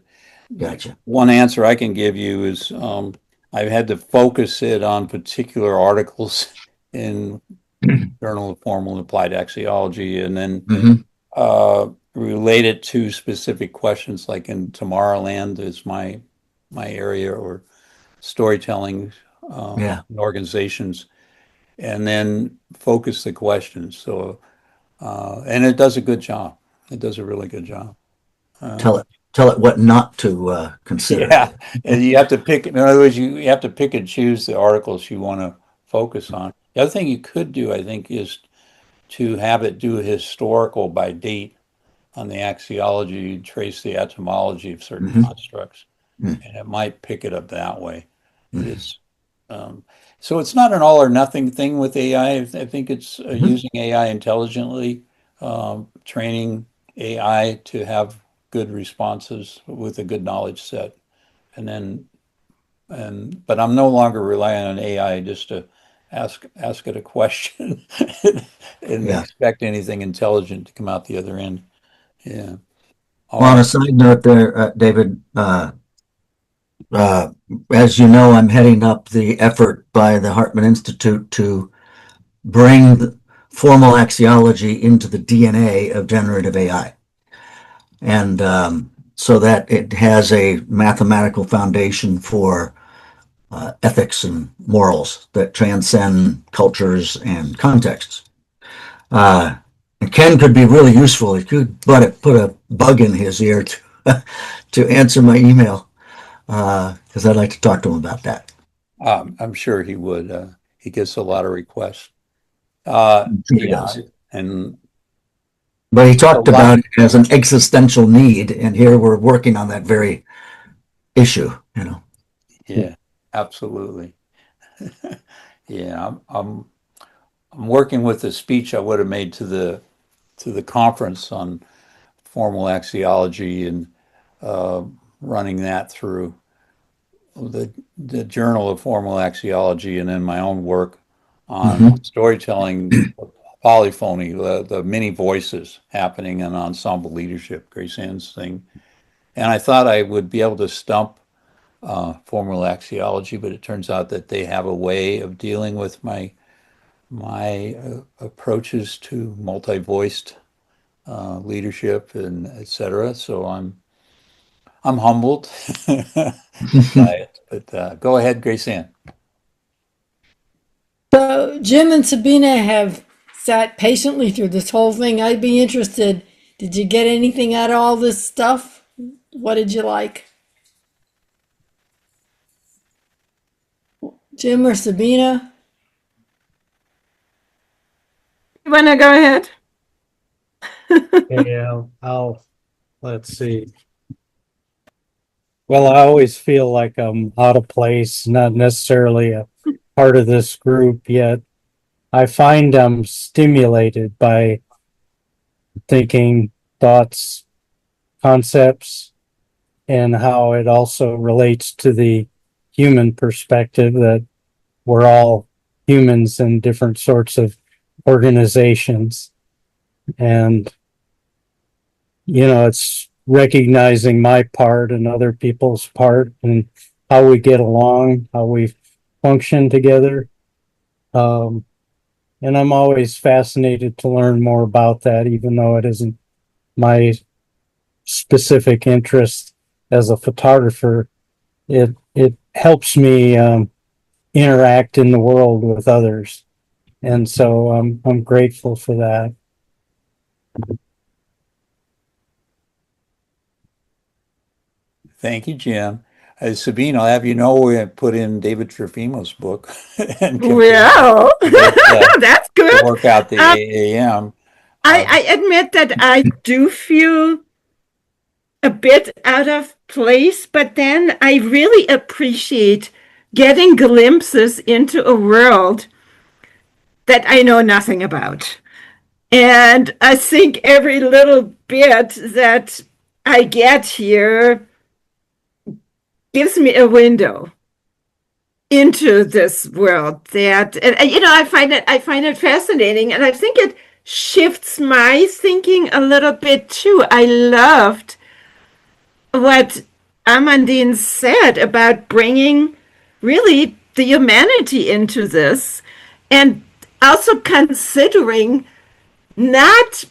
Gotcha. one answer I can give you is I've had to focus it on particular articles in Journal of Formal and Applied Axiology, and then relate it to specific questions, like in Tomorrowland is my area, or storytelling in organizations, and then focus the questions. So, and it does a good job. It does a really good job. Tell it what not to consider. Yeah, and you have to pick. In other words, you have to pick and choose the articles you want to focus on. The other thing you could do, I think, is to have it do a historical by date on the axiology, trace the etymology of certain constructs, and it might pick it up that way. It's so it's not an all or nothing thing with AI. I think it's using AI intelligently, training AI to have good responses with a good knowledge set, but I'm no longer relying on AI just to ask it a question and expect anything intelligent to come out the other end. Yeah. Well, on a side note there, David, as you know, I'm heading up the effort by the Hartman Institute to bring formal axiology into the DNA of generative AI. And so that it has a mathematical foundation for ethics and morals that transcend cultures and contexts. And Ken could be really useful. He could put a bug in his ear to answer my email, because I'd like to talk to him about that. I'm sure he would. He gets a lot of requests. He does. But he talked about it as an existential need, and here we're working on that very issue. Yeah, absolutely. Yeah, I'm working with the speech I would have made to the conference on formal axiology, and running that through the Journal of Formal Axiology, and then my own work on storytelling, polyphony, the many voices happening in ensemble leadership, Grace Ann's thing. And I thought I would be able to stump formal axiology, but it turns out that they have a way of dealing with my approaches to multi-voiced leadership and etc. So I'm humbled by it. But go ahead, Grace Ann. So Jim and Sabina have sat patiently through this whole thing. I'd be interested Did you get anything out of all this stuff? What did you like? Jim or Sabina? You want to go ahead? Yeah, let's see. Well, I always feel like I'm out of place, not necessarily a part of this group yet. I find I'm stimulated by thinking, thoughts, concepts, and how it also relates to the human perspective that we're all humans in different sorts of organizations. And, it's recognizing my part and other people's part and how we get along, how we function together. And I'm always fascinated to learn more about that, even though it isn't my specific interest as a photographer. It helps me interact in the world with others, and so I'm grateful for that. Thank you, Jim. Sabine, I'll have you know we put in David Trofimo's book and Well, that's to good. work out the AAM. I admit that I do feel a bit out of place, but then I really appreciate getting glimpses into a world that I know nothing about. And I think every little bit that I get here gives me a window into this world that, and I find it fascinating, and I think it shifts my thinking a little bit too. I loved what Amandine said about bringing really the humanity into this, and also considering not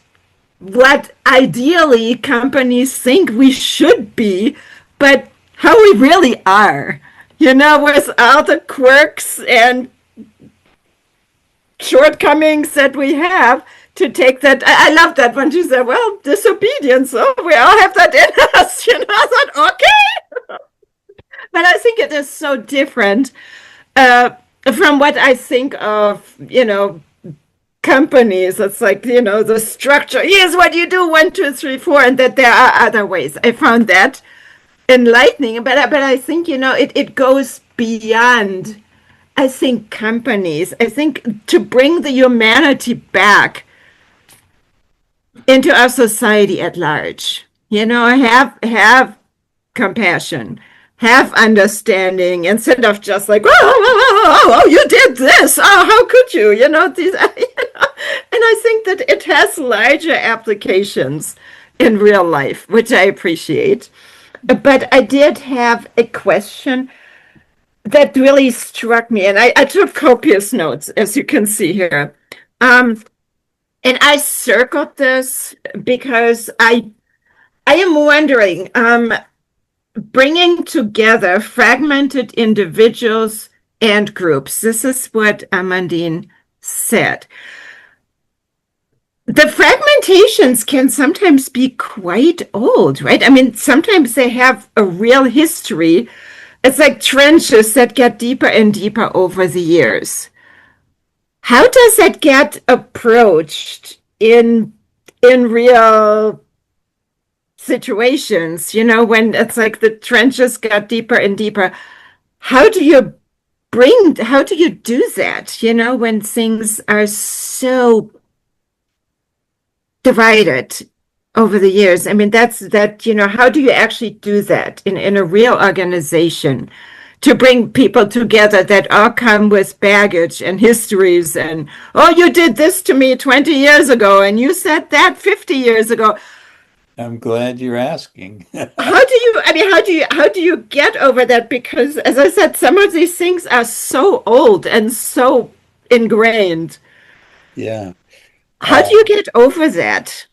what ideally companies think we should be, but how we really are, with all the quirks and shortcomings that we have, to take that. I love that when she said, well, disobedience, oh, we all have that in us, I thought, okay. But I think it is so different from what I think of, companies. It's like, the structure, here's what you do, 1, 2, 3, 4, and that there are other ways. I found that enlightening, but I think, it goes beyond, I think, companies. I think to bring the humanity back into our society at large, have compassion, have understanding, instead of just like, oh, you did this, oh, how could you, these, and I think that it has larger applications in real life, which I appreciate. But I did have a question that really struck me, and I took copious notes, as you can see here. And I circled this because I am wondering, bringing together fragmented individuals and groups. This is what Amandine said. The fragmentations can sometimes be quite old, right? I mean, sometimes they have a real history. It's like trenches that get deeper and deeper over the years. How does that get approached in real situations, when it's like the trenches got deeper and deeper? How do you do that, when things are so divided over the years? I mean, how do you actually do that in a real organization, to bring people together that all come with baggage and histories, and, oh, you did this to me 20 years ago, and you said that 50 years ago. I'm glad you're asking. How do you get over that? Because, as I said, some of these things are so old and so ingrained. Yeah. How do you get over that?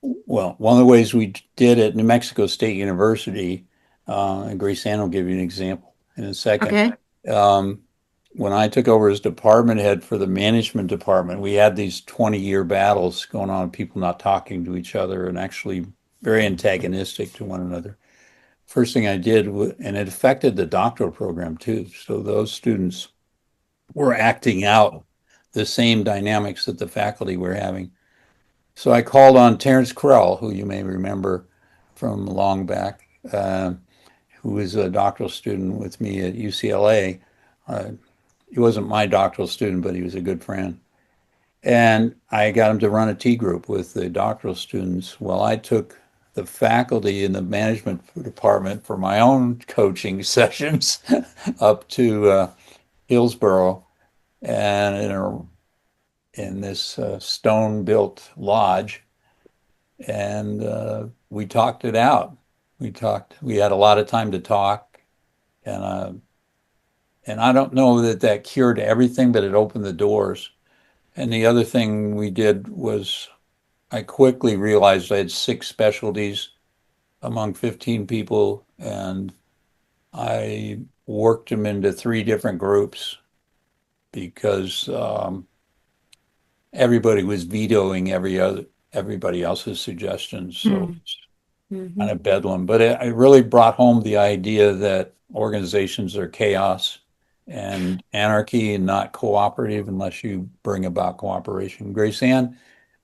Well, one of the ways we did at New Mexico State University, and Grace Ann will give you an example in a second. Okay. when I took over as department head for the management department, we had these 20-year battles going on, people not talking to each other and actually very antagonistic to one another. First thing I did, and it affected the doctoral program too. So those students were acting out the same dynamics that the faculty were having. So I called on Terrence Krell, who you may remember from long back, who was a doctoral student with me at UCLA. He wasn't my doctoral student, but he was a good friend. And I got him to run a T group with the doctoral students. Well, I took the faculty in the management department for my own coaching sessions up to Hillsborough, and in this stone-built lodge, and we talked it out. We had a lot of time to talk, and I don't know that cured everything, but it opened the doors. And the other thing we did was I quickly realized I had 6 specialties among 15 people, and I worked them into 3 different groups because everybody was vetoing everybody else's suggestions. So it's kind of bedlam. But it really brought home the idea that organizations are chaos and anarchy and not cooperative unless you bring about cooperation. Grace Ann,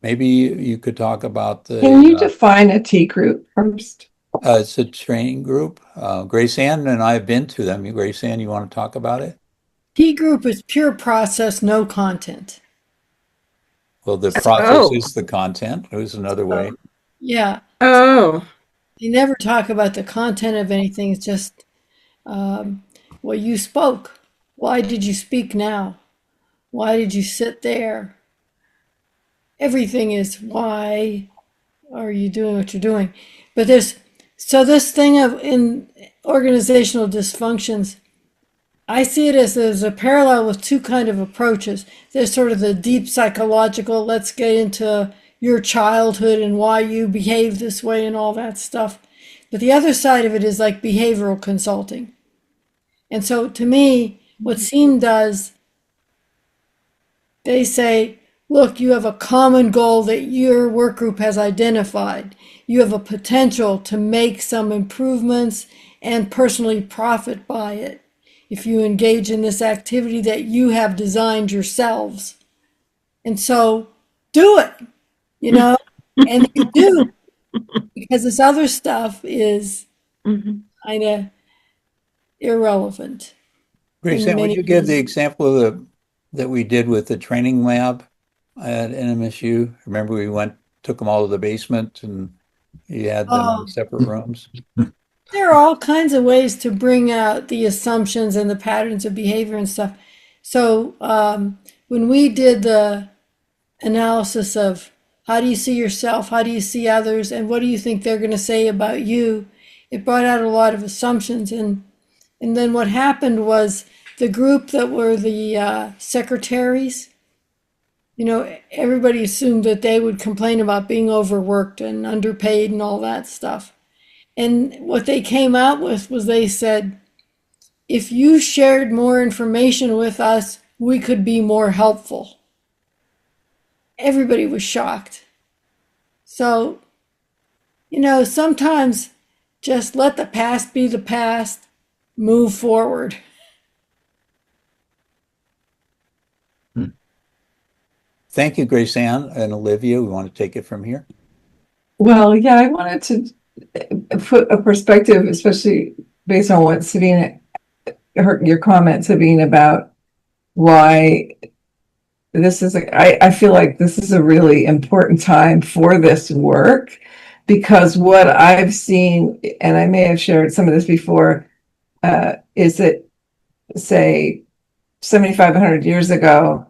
maybe you could talk about Can you define a T group first? It's a training group. Grace Ann and I have been to them. Grace Ann, you want to talk about it? T group is pure process, no content. Well, the process is the content. It was another way. Yeah. Oh. They never talk about the content of anything. It's just, well, you spoke. Why did you speak now? Why did you sit there? Everything is why are you doing what you're doing? But this thing of in organizational dysfunctions, I see it as there's a parallel with 2 kind of approaches. There's sort of the deep psychological, let's get into your childhood and why you behave this way and all that stuff. But the other side of it is like behavioral consulting. And so to me, what SEAM does, they say, look, you have a common goal that your work group has identified. You have a potential to make some improvements and personally profit by it if you engage in this activity that you have designed yourselves. And so do it, and you do, because this other stuff is kind of irrelevant. Grace Ann, would you give the example that we did with the training lab at NMSU? Remember we took them all to the basement and you had them in separate rooms? There are all kinds of ways to bring out the assumptions and the patterns of behavior and stuff. So when we did the analysis of how do you see yourself, how do you see others, and what do you think they're going to say about you, it brought out a lot of assumptions. And then what happened was the group that were the secretaries, everybody assumed that they would complain about being overworked and underpaid and all that stuff. And what they came out with was they said, if you shared more information with us, we could be more helpful. Everybody was shocked. So, sometimes just let the past be the past, move forward. Thank you, Grace Ann and Olivia. We want to take it from here. Well, yeah, I wanted to put a perspective, especially based on what Sabina, your comment, Sabine, about why this is, I feel like this is a really important time for this work, because what I've seen, and I may have shared some of this before, is that, say, 7,500 years ago,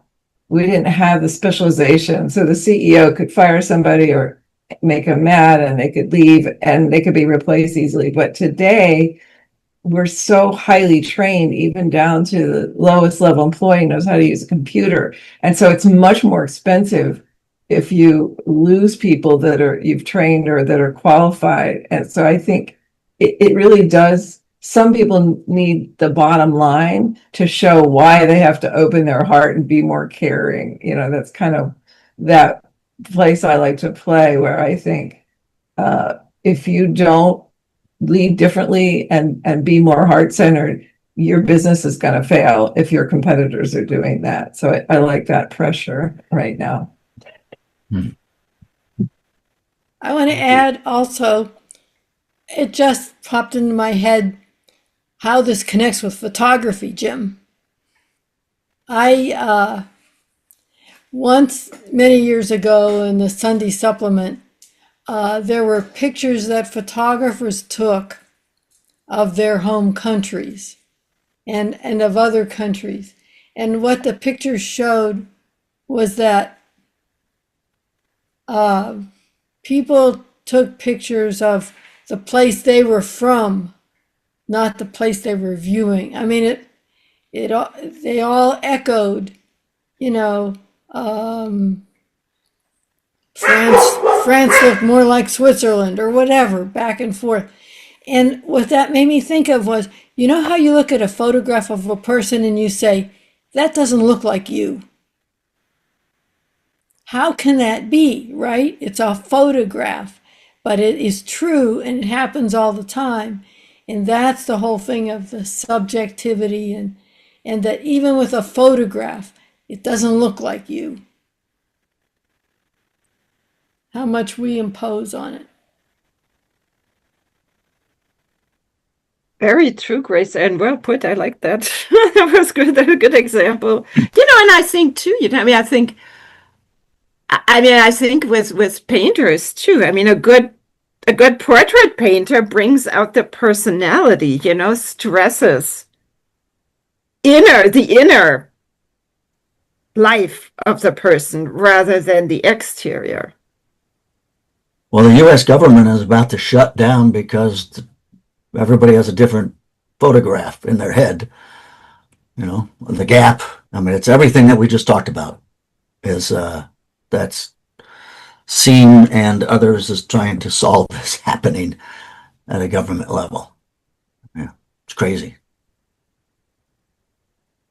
we didn't have the specialization. So the CEO could fire somebody or make them mad and they could leave and they could be replaced easily. But today, we're so highly trained, even down to the lowest level employee knows how to use a computer. And so it's much more expensive if you lose people that you've trained or that are qualified. And so I think it really does some people need the bottom line to show why they have to open their heart and be more caring. You know, that's kind of that place I like to play, where I think if you don't lead differently and be more heart-centered, your business is going to fail if your competitors are doing that. So I like that pressure right now. I want to add also, it just popped into my head how this connects with photography, Jim. I once, many years ago in the Sunday supplement, there were pictures that photographers took of their home countries and of other countries. And what the pictures showed was that people took pictures of the place they were from, not the place they were viewing. I mean, they all echoed, you know, France looked more like Switzerland or whatever, back and forth. And what that made me think of was, you know how you look at a photograph of a person and you say, that doesn't look like you. How can that be, right? It's a photograph, but it is true and it happens all the time. And that's the whole thing of the subjectivity and that even with a photograph, it doesn't look like you. How much we impose on it. Very true, Grace, and well put. I like that. That was good. A good example. You know, and I think too. You know, I think with painters too. I mean, a good portrait painter brings out the personality. You know, stresses the inner life of the person rather than the exterior. Well, the U.S. government is about to shut down because everybody has a different photograph in their head. You know, the gap. I mean, it's everything that we just talked about is that's seen, and others is trying to solve this happening at a government level. Yeah, it's crazy.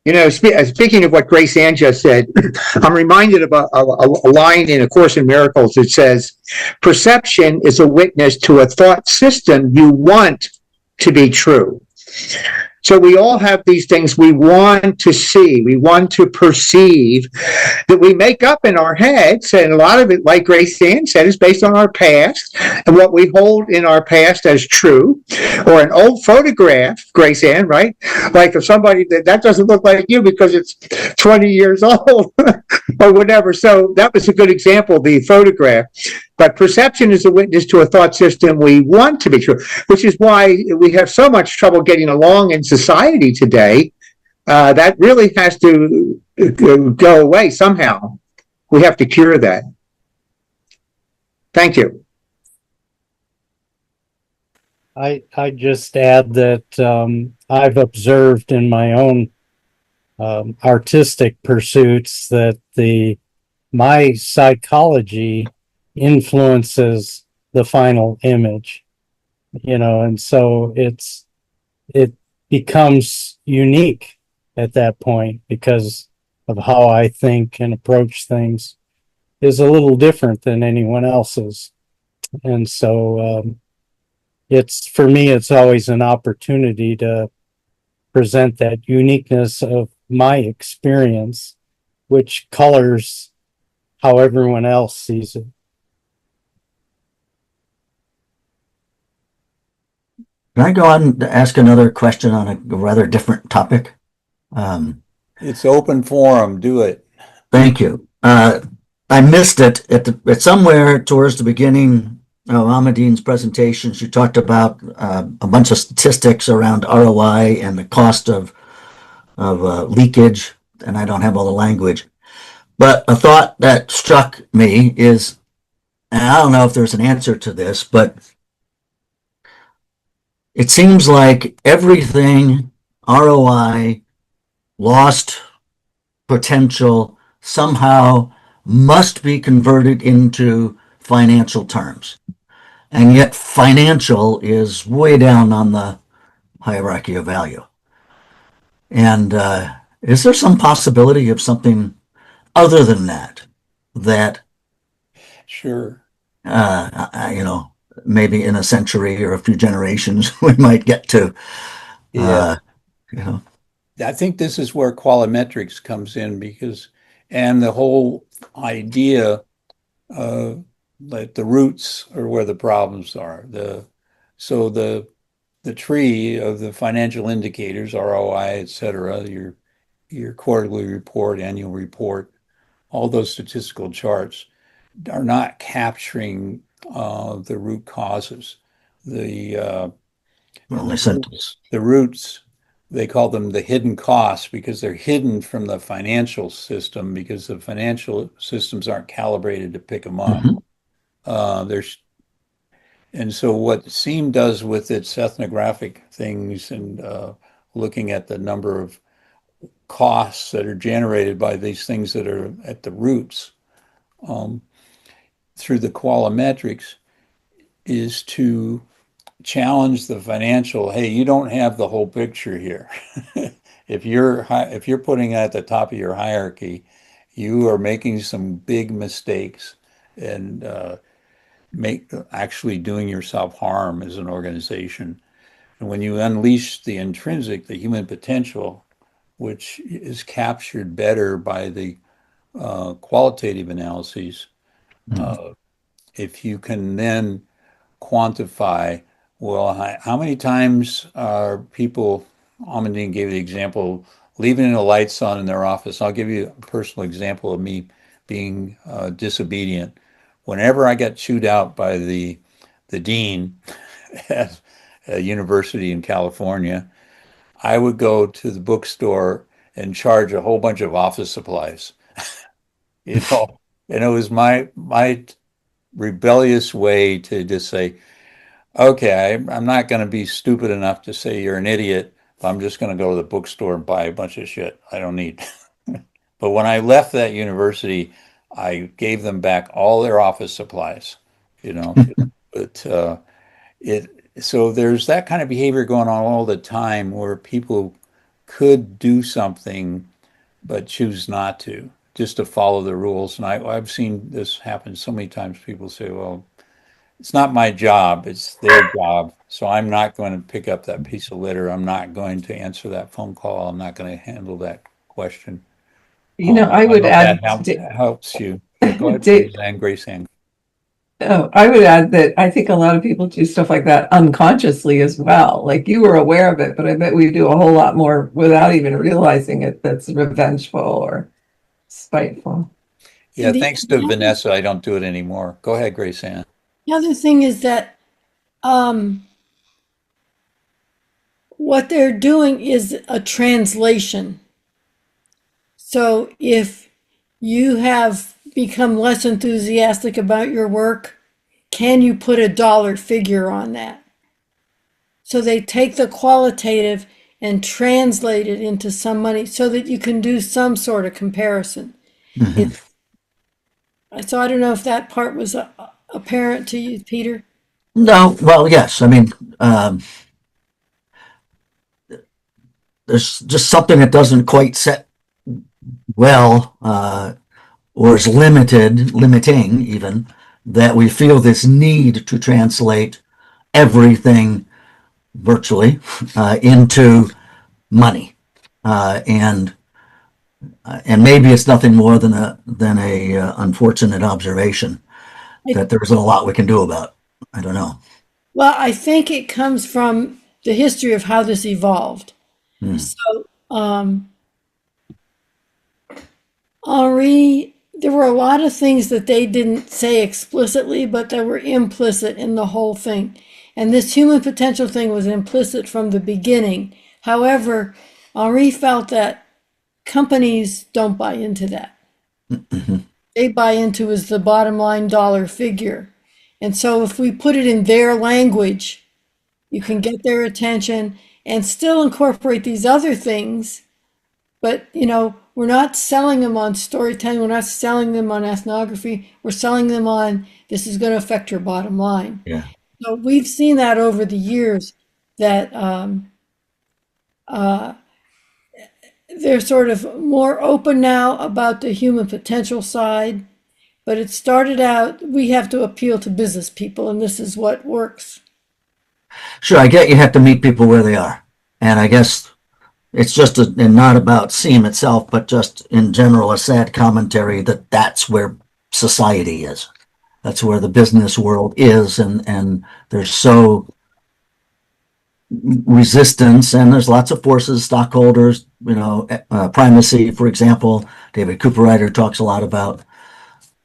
You know, speaking of what Grace Ann just said, I'm reminded of a line in A Course in Miracles that says, perception is a witness to a thought system you want to be true. So we all have these things we want to see, we want to perceive, that we make up in our heads, and a lot of it, like Grace Ann said, is based on our past and what we hold in our past as true. Or an old photograph, Grace Ann, right? Like if somebody that doesn't look like you because it's 20 years old or whatever. So that was a good example, the photograph. But perception is a witness to a thought system we want to be true, which is why we have so much trouble getting along in society today. That really has to go away somehow. We have to cure that. Thank you. I just add that I've observed in my own artistic pursuits that my psychology influences the final image, you know, and so it becomes unique at that point because of how I think and approach things is a little different than anyone else's. And so it's, for me, it's always an opportunity to present that uniqueness of my experience, which colors how everyone else sees it. Can I go on and ask another question on a rather different topic? It's open forum. Do it. Thank you. I missed it at somewhere towards the beginning of Amandine's presentation. She talked about a bunch of statistics around ROI and the cost of leakage, and I don't have all the language. But a thought that struck me is, and I don't know if there's an answer to this, but it seems like everything ROI, lost potential, somehow must be converted into financial terms. And yet financial is way down on the hierarchy of value. And is there some possibility of something other than that, that, Sure. maybe in a century or a few generations, we might get to, Yeah. you know, I think this is where qualimetrics comes in and the whole idea that the roots are where the problems are. So the tree of the financial indicators, ROI, et cetera, your quarterly report, annual report, all those statistical charts are not capturing the root causes. The only symptoms. the roots, they call them the hidden costs because they're hidden from the financial system because the financial systems aren't calibrated to pick them up. There's And so what SEAM does with its ethnographic things and looking at the number of costs that are generated by these things that are at the roots through the qualimetrics is to challenge the financial, hey, you don't have the whole picture here. If you're putting it at the top of your hierarchy, you are making some big mistakes and actually doing yourself harm as an organization. And when you unleash the intrinsic, the human potential, which is captured better by the qualitative analyses, if you can then quantify, well, how many times are people, Amandine gave the example, leaving the lights on in their office. I'll give you a personal example of me being disobedient. Whenever I got chewed out by the dean at a university in California, I would go to the bookstore and charge a whole bunch of office supplies. And it was my rebellious way to just say, okay, I'm not going to be stupid enough to say you're an idiot. I'm just going to go to the bookstore and buy a bunch of shit I don't need. But when I left that university, I gave them back all their office supplies, But so there's that kind of behavior going on all the time where people could do something but choose not to, just to follow the rules. And I've seen this happen so many times. People say, well, it's not my job, it's their job. So I'm not going to pick up that piece of litter. I'm not going to answer that phone call. I'm not going to handle that question. I would add, that helps you. Go ahead, Dave. please, and Grace Ann. Oh, I would add that I think a lot of people do stuff like that unconsciously as well. Like you were aware of it, but I bet we do a whole lot more without even realizing it. That's revengeful or spiteful. Yeah, thanks to Vanessa, I don't do it anymore. Go ahead, Grace Ann. The other thing is that what they're doing is a translation. So if you have become less enthusiastic about your work, can you put a dollar figure on that? So they take the qualitative and translate it into some money so that you can do some sort of comparison. So I don't know if that part was apparent to you, Peter. No, well, yes. I mean, there's just something that doesn't quite set well, or is limiting even, that we feel this need to translate everything virtually into money, and maybe it's nothing more than a unfortunate observation that there isn't a lot we can do about. I don't know. Well, I think it comes from the history of how this evolved. So, Henri, there were a lot of things that they didn't say explicitly, but that were implicit in the whole thing. And this human potential thing was implicit from the beginning. However, Henri felt that companies don't buy into that. They buy into is the bottom line dollar figure. And so if we put it in their language, you can get their attention and still incorporate these other things. But, we're not selling them on storytelling. We're not selling them on ethnography. We're selling them on this is going to affect your bottom line. Yeah. So we've seen that over the years that they're sort of more open now about the human potential side, but it started out, we have to appeal to business people, and this is what works. Sure, I get you have to meet people where they are. And I guess it's just and not about SEAM itself, but just in general, a sad commentary that that's where society is. That's where the business world is. And there's so resistance, and there's lots of forces, stockholders, primacy, for example. David Cooperrider talks a lot about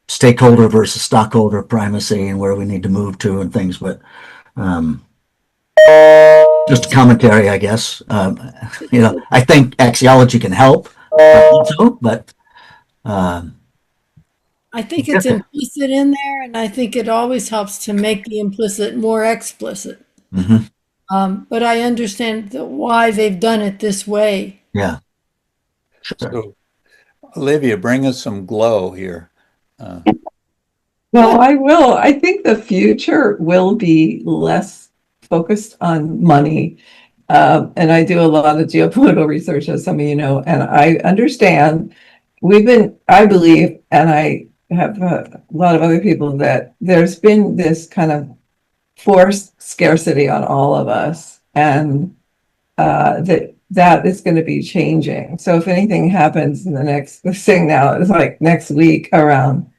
stakeholder versus stockholder primacy and where we need to move to and things, but just commentary, I guess. I think axiology can help, but I think it's implicit in there, and I think it always helps to make the implicit more explicit. Mm-hmm. But I understand why they've done it this way. Yeah. Sure. So, Olivia, bring us some glow here. Well, I will. I think the future will be less focused on money. And I do a lot of geopolitical research, as some of you know, and I understand I believe, and I have a lot of other people, that there's been this kind of forced scarcity on all of us, and that is going to be changing. So if anything happens in this thing now is like next week around,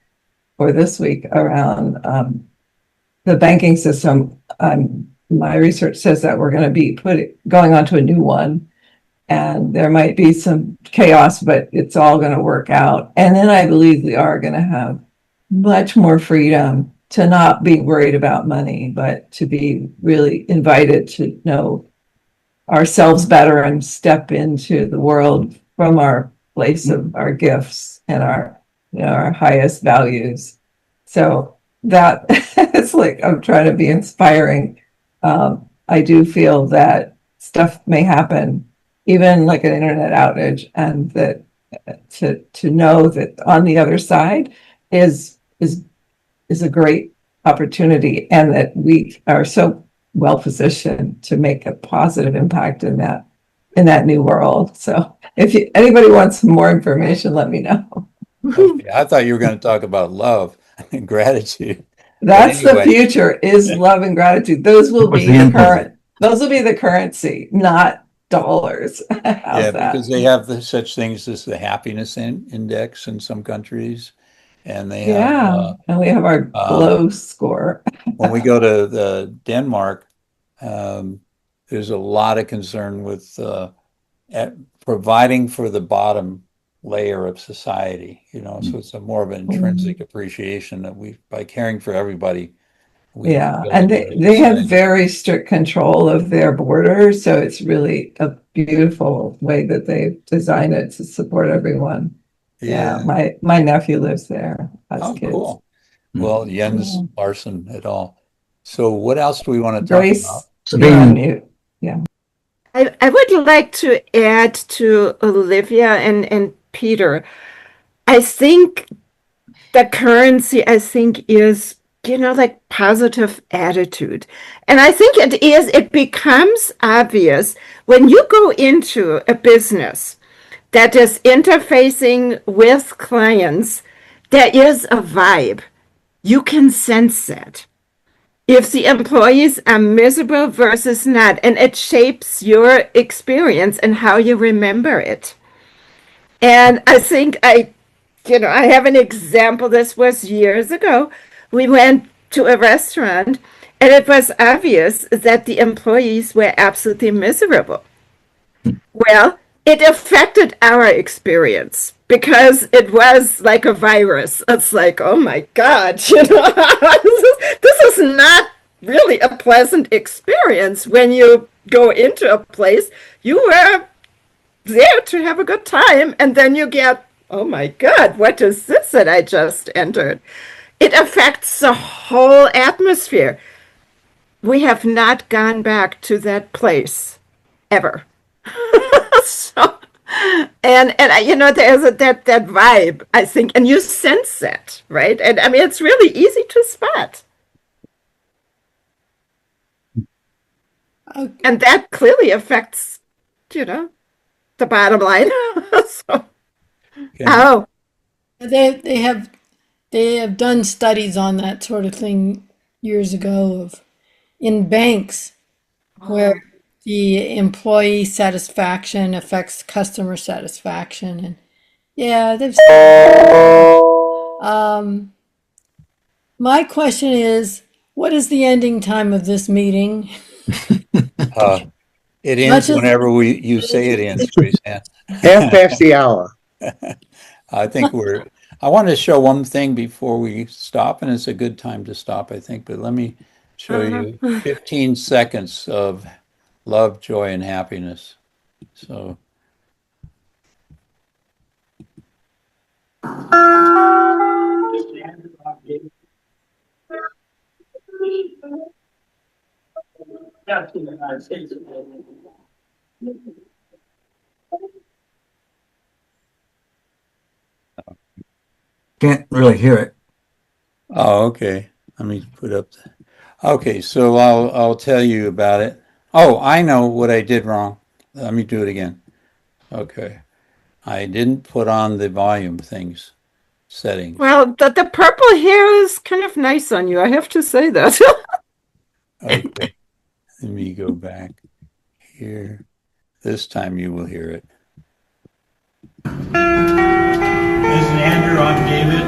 or this week around the banking system, my research says that we're going to be going on to a new one, and there might be some chaos, but it's all going to work out. And then I believe we are going to have much more freedom to not be worried about money, but to be really invited to know ourselves better and step into the world from our place of our gifts and our highest values. So that it's like I'm trying to be inspiring. I do feel that stuff may happen, even like an internet outage, and that to know that on the other side is a great opportunity, and that we are so well positioned to make a positive impact in that new world. So if anybody wants more information, let me know. Okay, I thought you were going to talk about love and gratitude. That's the future, is love and gratitude. Those will be the current. Those will be the currency, not dollars. Yeah, because they have such things as the happiness index in some countries, and they have and we have our glow score. When we go to Denmark, there's a lot of concern with providing for the bottom layer of society, so it's a more of an intrinsic appreciation that by caring for everybody. And they have very strict control of their borders, so it's really a beautiful way that they design it to support everyone. Yeah, my nephew lives there. Oh, kids. Cool. Well, Jens Larsen et al. So what else do we want to talk about? Yeah. I would like to add to Olivia and Peter. I think the currency, is, like positive attitude. And I think it becomes obvious when you go into a business that is interfacing with clients, there is a vibe. You can sense that. If the employees are miserable versus not, and it shapes your experience and how you remember it. And I think I have an example. This was years ago. We went to a restaurant, and it was obvious that the employees were absolutely miserable. Well, it affected our experience because it was like a virus. It's like, oh my God, this is not really a pleasant experience when you go into a place. You were there to have a good time, and then you get, oh my God, what is this that I just entered? It affects the whole atmosphere. We have not gone back to that place ever. So, and there's that vibe, I think, and you sense that, right? And I mean, it's really easy to spot. Okay. And that clearly affects the bottom line. So, Okay. oh, They have done studies on that sort of thing years ago of in banks where the employee satisfaction affects customer satisfaction, and yeah, they've my question is, what is the ending time of this meeting? It ends whenever you say it ends, Grace Ann. Half past the hour. I think I want to show one thing before we stop, and it's a good time to stop, I think, but let me show you 15 seconds of love, joy, and happiness. So. Can't really hear it. Oh, okay. Let me put up. Okay, so I'll tell you about it. Oh, I know what I did wrong. Let me do it again. Okay. I didn't put on the volume settings. well, the purple hair is kind of nice on you. I have to say that. Okay. Let me go back here. This time you will hear it. This is Andrew. I'm David.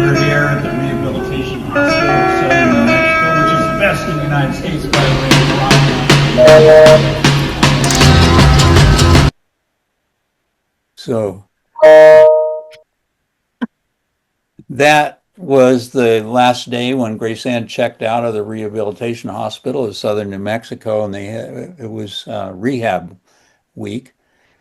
We're here at the Rehabilitation Hospital of Southern New Mexico, which is the best in the United States, by the way. So that was the last day when Grace Ann checked out of the Rehabilitation Hospital of Southern New Mexico, and it was rehab week,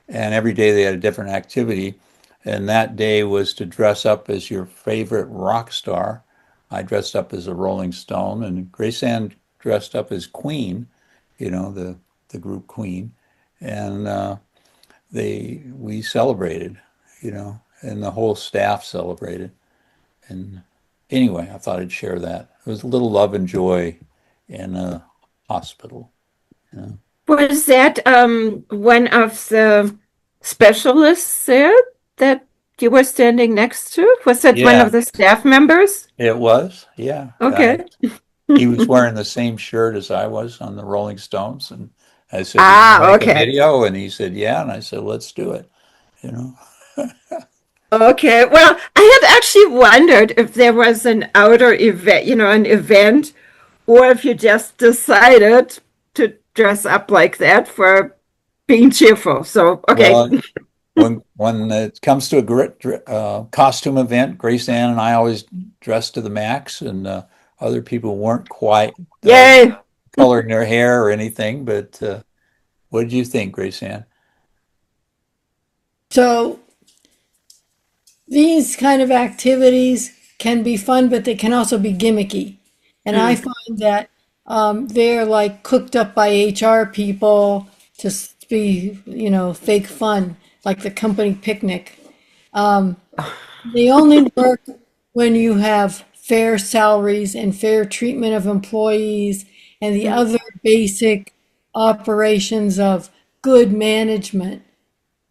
and every day they had a different activity. And that day was to dress up as your favorite rock star. I dressed up as a Rolling Stone, and Grace Ann dressed up as Queen, the group Queen, and we celebrated, and the whole staff celebrated. And anyway, I thought I'd share that. It was a little love and joy in a hospital. Was that one of the specialists there that you were standing next to? Was that one Yeah. of the staff members? It was, yeah. Okay. He was wearing the same shirt as I was on the Rolling Stones, and I said, Ah, "Did you make a okay. video?" And he said, "Yeah." And I said, "Let's do it." Okay. Well, I had actually wondered if there was an outer event, an event, or if you just decided to dress up like that for being cheerful. So, okay. Well, when it comes to a costume event, Grace Ann and I always dress to the max, and other people weren't quite Yay. coloring their hair or anything. But what did you think, Grace Ann? So these kind of activities can be fun, but they can also be gimmicky. And I find that they're like cooked up by HR people to be, fake fun, like the company picnic. They only work when you have fair salaries and fair treatment of employees and the other basic operations of good management,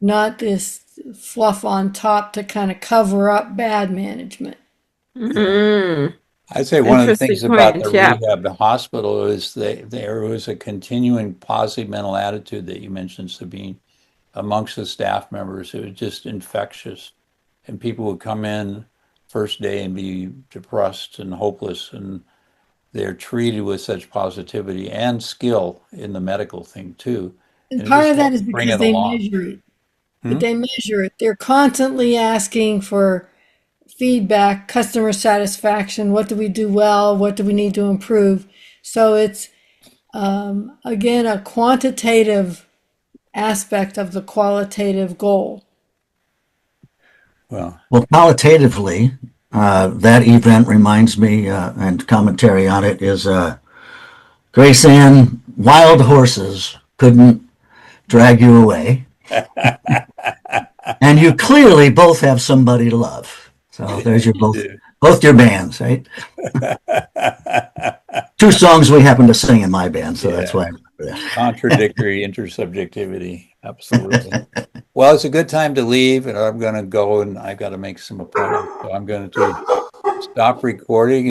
not this fluff on top to kind of cover up bad management. Mm. I'd say one of the things Interesting about point, the yeah. rehab hospital is there was a continuing positive mental attitude that you mentioned, Sabine, amongst the staff members. It was just infectious, and people would come in first day and be depressed and hopeless, and they're treated with such positivity and skill in the medical thing too. And it part just of that helps is bring because it they along. measure it. But they measure it. They're constantly asking for feedback, customer satisfaction. What do we do well? What do we need to improve? So it's, again, a quantitative aspect of the qualitative goal. Well, qualitatively, that event reminds me, and commentary on it is Grace Ann, wild horses couldn't drag you away. And you clearly both have somebody to love. So there's your both your bands, right? Two songs we happen to sing in my band, so that's why I remember that. Contradictory intersubjectivity. Absolutely. Well, it's a good time to leave, and I'm going to go, and I got to make some appointments. So I'm going to stop recording.